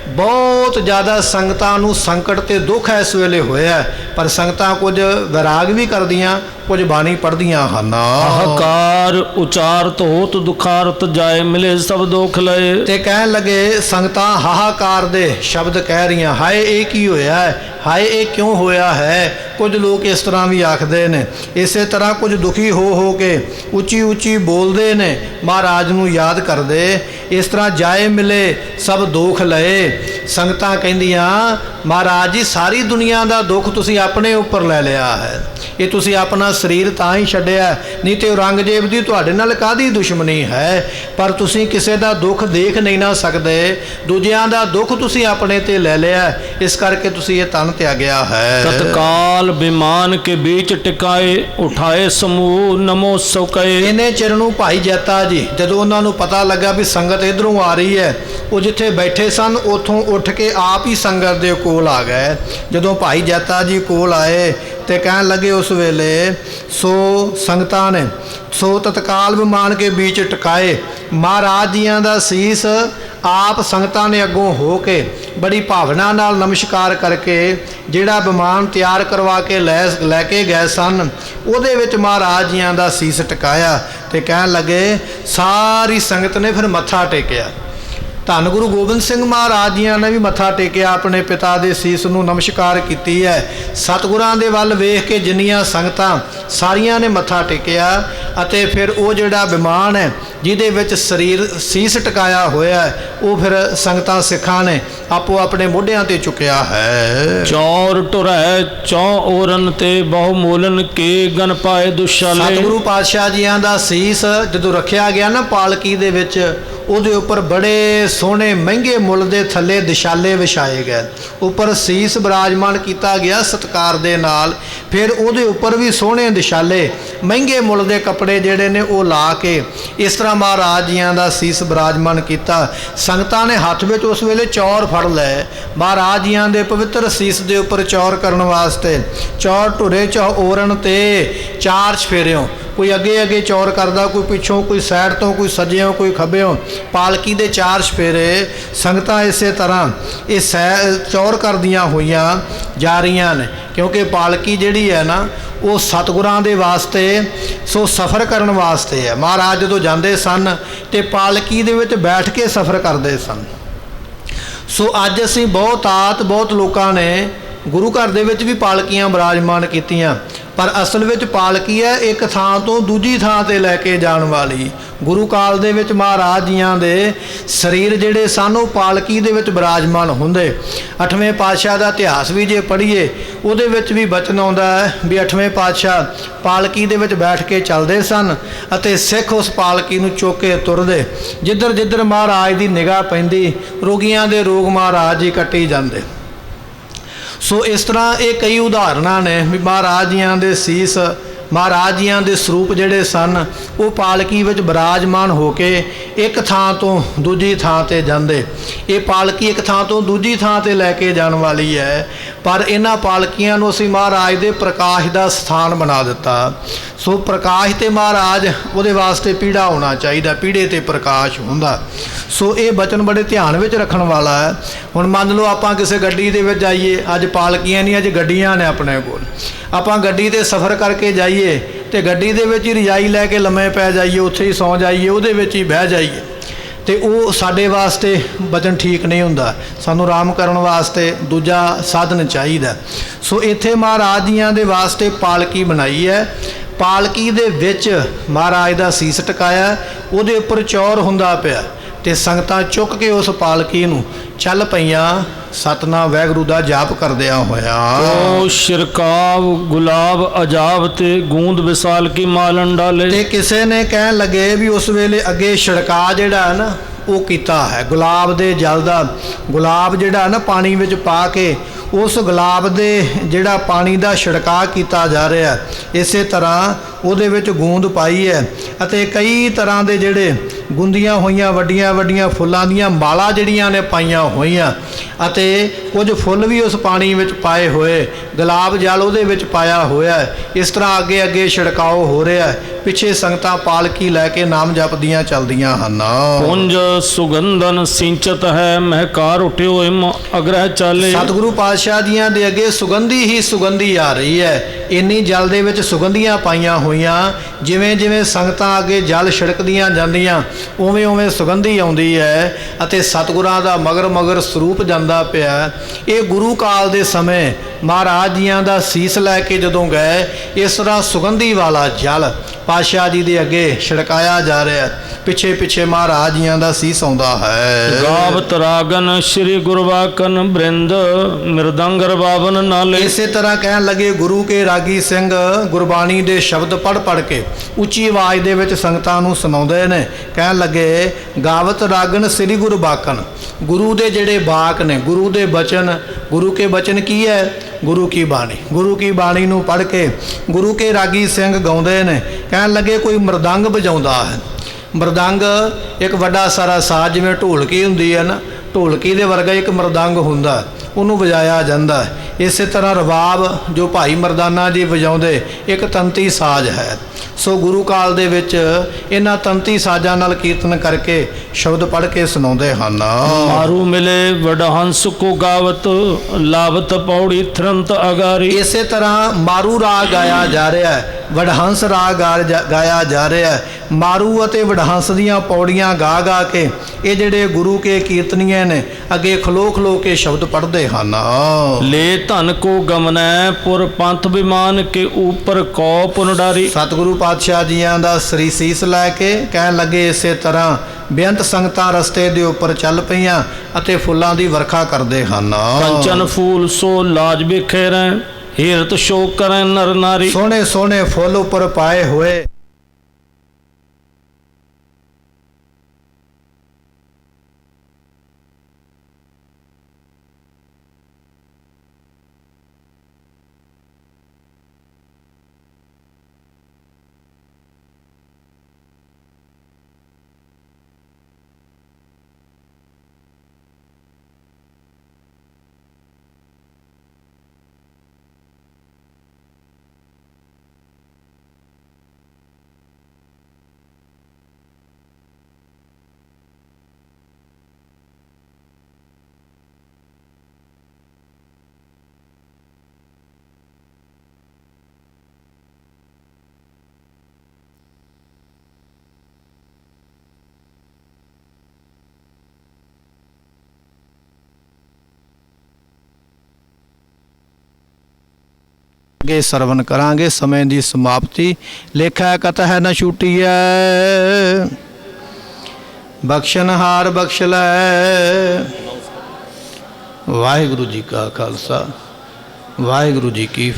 ਬਹੁਤ ਜ਼ਿਆਦਾ ਸੰਗਤਾਂ ਨੂੰ ਸੰਕਟ ਤੇ ਦੁੱਖ ਇਸ ਵੇਲੇ ਹੋਇਆ, ਪਰ ਸੰਗਤਾਂ ਕੁਝ ਵਿਰਾਗ ਵੀ ਕਰਦੀਆਂ, ਕੁਝ ਬਾਣੀ ਪੜ੍ਹਦੀਆਂ ਹਨ। ਹਾਹਾਕਾਰ ਉਚਾਰਤ ਹੋਤ ਦੁਖਾਰਤ ਜਾਏ ਮਿਲੇ ਸਭ ਦੁੱਖ ਲਏ। ਤੇ ਕਹਿਣ ਲੱਗੇ ਸੰਗਤਾਂ ਹਾਹਾਕਾਰ ਦੇ ਸ਼ਬਦ ਕਹਿ ਰਹੀਆਂ, ਹਾਏ ਇਹ ਕੀ ਹੋਇਆ ਹੈ, ਹਾਏ ਇਹ ਕਿਉਂ ਹੋਇਆ ਹੈ। ਕੁਝ ਲੋਕ ਇਸ ਤਰ੍ਹਾਂ ਵੀ ਆਖਦੇ ਨੇ। ਇਸੇ ਤਰ੍ਹਾਂ ਕੁਝ ਦੁਖੀ ਹੋ ਕੇ ਉੱਚੀ ਉੱਚੀ ਬੋਲਦੇ ਨੇ, ਮਹਾਰਾਜ ਨੂੰ ਯਾਦ ਕਰਦੇ। ਇਸ ਤਰ੍ਹਾਂ ਜਾਏ ਮਿਲੇ ਸਭ ਦੁੱਖ ਲਏ। ਸੰਗਤਾਂ ਕਹਿੰਦੀਆਂ ਮਹਾਰਾਜ ਜੀ ਸਾਰੀ ਦੁਨੀਆ ਦਾ ਦੁੱਖ ਤੁਸੀਂ ਆਪਣੇ ਉੱਪਰ ਲੈ ਲਿਆ ਹੈ, ਇਹ ਤੁਸੀਂ ਆਪਣਾ ਸਰੀਰ ਤਾਂ ਹੀ ਛੱਡਿਆ, ਨਹੀਂ ਤੇ ਔਰੰਗਜ਼ੇਬ ਦੀ ਤੁਹਾਡੇ ਨਾਲ ਕਾਹਦੀ ਦੁਸ਼ਮਣੀ ਹੈ। ਪਰ ਤੁਸੀਂ ਕਿਸੇ ਦਾ ਦੁੱਖ ਦੇਖ ਨਹੀਂ ਨਾ ਸਕਦੇ, ਦੂਜਿਆਂ ਦਾ ਦੁੱਖ ਤੁਸੀਂ ਆਪਣੇ ਤੇ ਲੈ ਲਿਆ, ਇਸ ਕਰਕੇ ਤੁਸੀਂ ਇਹ ਤਨ ਤਿਆਗਿਆ ਹੈ। ਤਤਕਾਲ ਵਿਮਾਨ ਕੇ ਵਿੱਚ ਟਿਕਾਏ ਉਠਾਏ ਸਮੂਹ ਨਮੋ ਸੋ ਕਏ। ਇਹਨੇ ਚਿਰ ਨੂੰ ਭਾਈ ਜੈਤਾ ਜੀ ਜਦੋਂ ਉਹਨਾਂ ਨੂੰ ਪਤਾ ਲੱਗਾ ਵੀ ਸੰਗਤ ਇਧਰੋਂ ਆ ਰਹੀ ਹੈ, ਉਹ ਜਿੱਥੇ ਬੈਠੇ ਸਨ ਉੱਥੋਂ ਉੱਠ ਕੇ ਆਪ ਹੀ ਸੰਗਤ ਦੇ ਕੋਲ ਆ ਗਏ। ਜਦੋਂ ਭਾਈ ਜੈਤਾ ਜੀ ਕੋਲ ਆਏ ਤੇ ਕਹਿਣ ਲੱਗੇ ਉਸ ਵੇਲੇ ਸੋ ਸੰਗਤਾਂ ਨੇ ਸੋ ਤਤਕਾਲ ਵਿਮਾਨ ਕੇ ਵਿੱਚ ਟਿਕਾਏ। ਮਹਾਰਾਜ ਜੀਆਂ ਦਾ ਸੀਸ ਆਪ ਸੰਗਤਾਂ ਨੇ ਅੱਗੋਂ ਹੋ ਕੇ ਬੜੀ ਭਾਵਨਾ ਨਾਲ ਨਮਸਕਾਰ ਕਰਕੇ ਜਿਹੜਾ ਵਿਮਾਨ ਤਿਆਰ ਕਰਵਾ ਕੇ ਲੈ ਕੇ ਗਏ ਸਨ ਉਹਦੇ ਵਿੱਚ ਮਹਾਰਾਜ ਜੀਆਂ ਦਾ ਸੀਸ ਟਿਕਾਇਆ ਤੇ ਕਹਿਣ ਲੱਗੇ। ਸਾਰੀ ਸੰਗਤ ਨੇ ਫਿਰ ਮੱਥਾ ਟੇਕਿਆ। ਧੰਨ ਗੁਰੂ ਗੋਬਿੰਦ ਸਿੰਘ ਮਹਾਰਾਜ ਜੀਆਂ ਨੇ ਵੀ ਮੱਥਾ ਟੇਕਿਆ, ਆਪਣੇ ਪਿਤਾ ਦੇ ਸੀਸ ਨੂੰ ਨਮਸਕਾਰ ਕੀਤੀ ਹੈ। ਸਤਿਗੁਰਾਂ ਦੇ ਵੱਲ ਵੇਖ ਕੇ ਜਿੰਨੀਆਂ ਸੰਗਤਾਂ ਸਾਰੀਆਂ ਨੇ ਮੱਥਾ ਟੇਕਿਆ ਅਤੇ ਫਿਰ ਉਹ ਜਿਹੜਾ ਵਿਮਾਨ ਹੈ ਜਿਹਦੇ ਵਿੱਚ ਸਰੀਰ ਸੀਸ ਟਿਕਾਇਆ ਹੋਇਆ ਉਹ ਫਿਰ ਸੰਗਤਾਂ ਸਿੱਖਾਂ ਨੇ ਆਪੋ ਆਪਣੇ ਮੋਢਿਆਂ ਤੇ ਚੁੱਕਿਆ ਹੈ। ਚੌਰ ਟੁਰੈ ਚੌ ਔਰਨ ਤੇ ਬਹੁ ਮੂਲਨ ਕੇ ਗਨ ਪਾਏ ਦੁਸ਼ਾਲੇ। ਸਤਿਗੁਰੂ ਪਾਤਸ਼ਾਹ ਜੀਆਂ ਦਾ ਸੀਸ ਜਦੋਂ ਰੱਖਿਆ ਗਿਆ ਨਾ ਪਾਲਕੀ ਦੇ ਵਿੱਚ, ਉਹਦੇ ਉੱਪਰ ਬੜੇ सोहने महंगे मुल दे थले दिशाले विछाए गए, उपर सीस विराजमान किया गया सत्कार दे नाल। फिर उहदे उपर भी सोहने दिशाले महंगे मुल दे कपड़े जिहड़े ने वो ला के इस तरह महाराज जियां दा सीस विराजमान किया। संगतां ने हत्थ विच उस वेले चौर फड़ लए, महाराज जियां दे पवित्र सीस दे उपर चौर करन वास्ते। चौर ढुरे चौ ओरन ते चार चफेरियों, कोई अगे अगे चौर करदा, कोई पिछों, कोई सैड तो, कोई सज्जियों, कोई खब्बियों। पालकी दे चार चफेरे संगतां इस तरह ये चौर करदियां होइयां जा रहीआं ने, क्योंकि पालकी जिहड़ी है ना वो सतगुरां दे वास्ते सो सफ़र करन वास्ते है। महाराज जदों जांदे सन ते पालकी दे विच बैठ के सफ़र करदे सन। सो अज असीं बहुत लोकां ने गुरु घर दे विच भी पालकियां विराजमान कीतियां, पर असल विच पालकी है एक थां तो दूजी थां ते लैके जाण वाली। गुरु काल दे विच महाराज जियां दे शरीर जिहड़े सन वो पालकी दे विच विराजमान हुंदे। 8वें पातशाह दा इतिहास भी जे पढ़ीए उहदे विच भी बचन आउंदा है भी 8वें पातशाह पालकी दे विच बैठ के चलदे सन अते सिख उस पालकी नूं चुक के तुरदे। जिधर जिधर महाराज दी निगाह पैंदी रोगियां दे रोग महाराज ही कट्टी जांदे। सो इस तरह ये कई उदाहरणा ने भी महाराज जियां दे सीस, महाराज जियां दे स्वरूप जिहड़े सन वो पालकी विच विराजमान होके एक थां तो दूजी थां ते जांदे। ये पालकी एक थां तो दूजी थां ते लैके जाण वाली है, पर इन्हां पालकियां नूं असीं महाराज दे प्रकाश दा स्थान बना दिता। सो प्रकाश ते महाराज उहदे वास्ते पीढ़ा होना चाहिए, पीढ़े ते प्रकाश हुंदा। सो ये बचन बड़े ध्यान विच रखण वाला है। हुण मान लो आपां किसी गड्डी दे विच जाइए, अज पालकियां नहीं अज गड्डियां ने अपने कोल, आपां गड्डी ते सफ़र करके जाइए तो गड्डी दे विच ही रजाई लैके लम्मे पै जाइए, उत्थे ही सौ जाइए, उहदे विच ही बह जाइए, तो वो साडे वास्ते बचन ठीक नहीं हुंदा। सानू आराम करन वास्ते दूजा साधन चाहिए। सो इत्थे महाराज जियां दे वास्ते पालकी बनाई है। पालकी दे विच महाराज दा सीस टकाया, उहदे उपर चौर हुंदा पिया ते संगतां चुक के उस पालकी नूं चल पईयां सतनाम वाहिगुरू दा जाप करदियां होया। ओ शिरकाव गुलाब अजाब ते गूंद विसाल की मालन डाले। ते किसे ने कहन लगे भी उस वेले अगे छिड़का जिहड़ा है ना वो कीता है गुलाब दे जल दा। गुलाब जिहड़ा ना पानी विच पा के उस गुलाब दे जिहड़ा पानी दा छिड़का किया जा रहा है। इसे तरह उहदे विच गूंद पाई है अते कई तरह दे जिहड़े गुंदियां होइयां वड्डियां वड्डियां फुल्लां दियां माला जिहड़ियां ने पाईयां होइयां अते कुछ फुੱਲ भी उस पानी विच पाए होए, गुलाब जल उहदे विच पाया होया है। इस तरह अगे अगे छिड़काओ हो रहा है। पिछे संगतां पालकी लैके नाम जपदियां चलदियां हन। पुंज सुगंधन सिंचत है महकार उठियो इम अग्रह चाले। सतगुरु पातशाह जियां दे अगे सुगंधी ही सुगंधी आ रही है। इन्नी जल दे विच सुगंधियां पाईयां होइयां, जिवें जिवें संगतां अगे जल छिड़कदियां जांदियां उवें उवें सुगंधी आउंदी है अते सतगुरां दा मगर मगर सरूप जांदा पिया। ये गुरु काल दे समय महाराज जियां दा सीस लैके जदों गए इस तरह सुगंधी वाला जल पातशाह जी दे अगे छिड़काया जा रहा है। पिछे पिछे महाराज जियां दा सीस आउंदा है। गावत रागन श्री गुरवाकन बृंद मृदंग रबावन नाले। इसे तरह कहन लगे गुरु के रागी सिंह गुरबाणी दे शब्द पढ़ पढ़ के उच्ची आवाज़ दे विच संगतां नूं सुणाउंदे ने। कहन लगे गावत रागन श्री गुरबाकन, गुरु दे जिहड़े बाक ने, गुरु दे बचन, गुरु के बचन की है गुरु की बाणी। गुरु की बाणी नूं पढ़ के गुरु के रागी सिंह गाउंदे ने। कहन लगे कोई मृदंग बजाउंदा है। मृदंग एक वड्डा सारा साज जिवें ढोलकी हुंदी है ना, ढोलकी दे वर्गा एक मृदंग हुंदा, उन्होंने बजाया जाता है। इस तरह रबाब जो भाई मरदाना जी बजाउंदे एक तंती साज है। सो गुरु काल दे विच इन्हां तंती साजां नाल कीर्तन करके शब्द पढ़ के सुनाउंदे हन। मारू मिले वडहंस को गावत लावत पौड़ी थरंत अगारी। इस तरह मारू राग गाया जा रहा है, वडहंस राग गाया जा रहा है। मारू अते वडहंस दियां पौड़ियां गा गा के ये जिहड़े गुरु के कीर्तनीय ने अगे खलो खलो के शब्द पढ़ते हैं। ले धन को गमनै पुर पंथ विमान के ऊपर कौ पुनडारी। सतगुरु पातशाह जियां दा श्री सीस लैके कहन लगे इस तरह बेअंत संगतां रस्ते दे उपर चल पईयां अते फुੱਲਾਂ दी वर्खा करते हैं। कंचन फूल सो लाज बिखेरै हीरत शोक करें नर नारी। सोहने सोहने फुੱਲ उपर पाए हुए ਅੱਗੇ ਸਰਵਨ ਕਰਾਂਗੇ। ਸਮੇਂ ਦੀ ਸਮਾਪਤੀ ਲੇਖਾ ਕਤਹਿ ਨ ਛੂਟੀਐ। ਬਖਸ਼ਨਹਾਰ ਬਖਸ਼ ਲੈ। ਵਾਹਿਗੁਰੂ ਜੀ ਕਾ ਖਾਲਸਾ, ਵਾਹਿਗੁਰੂ ਜੀ ਕੀ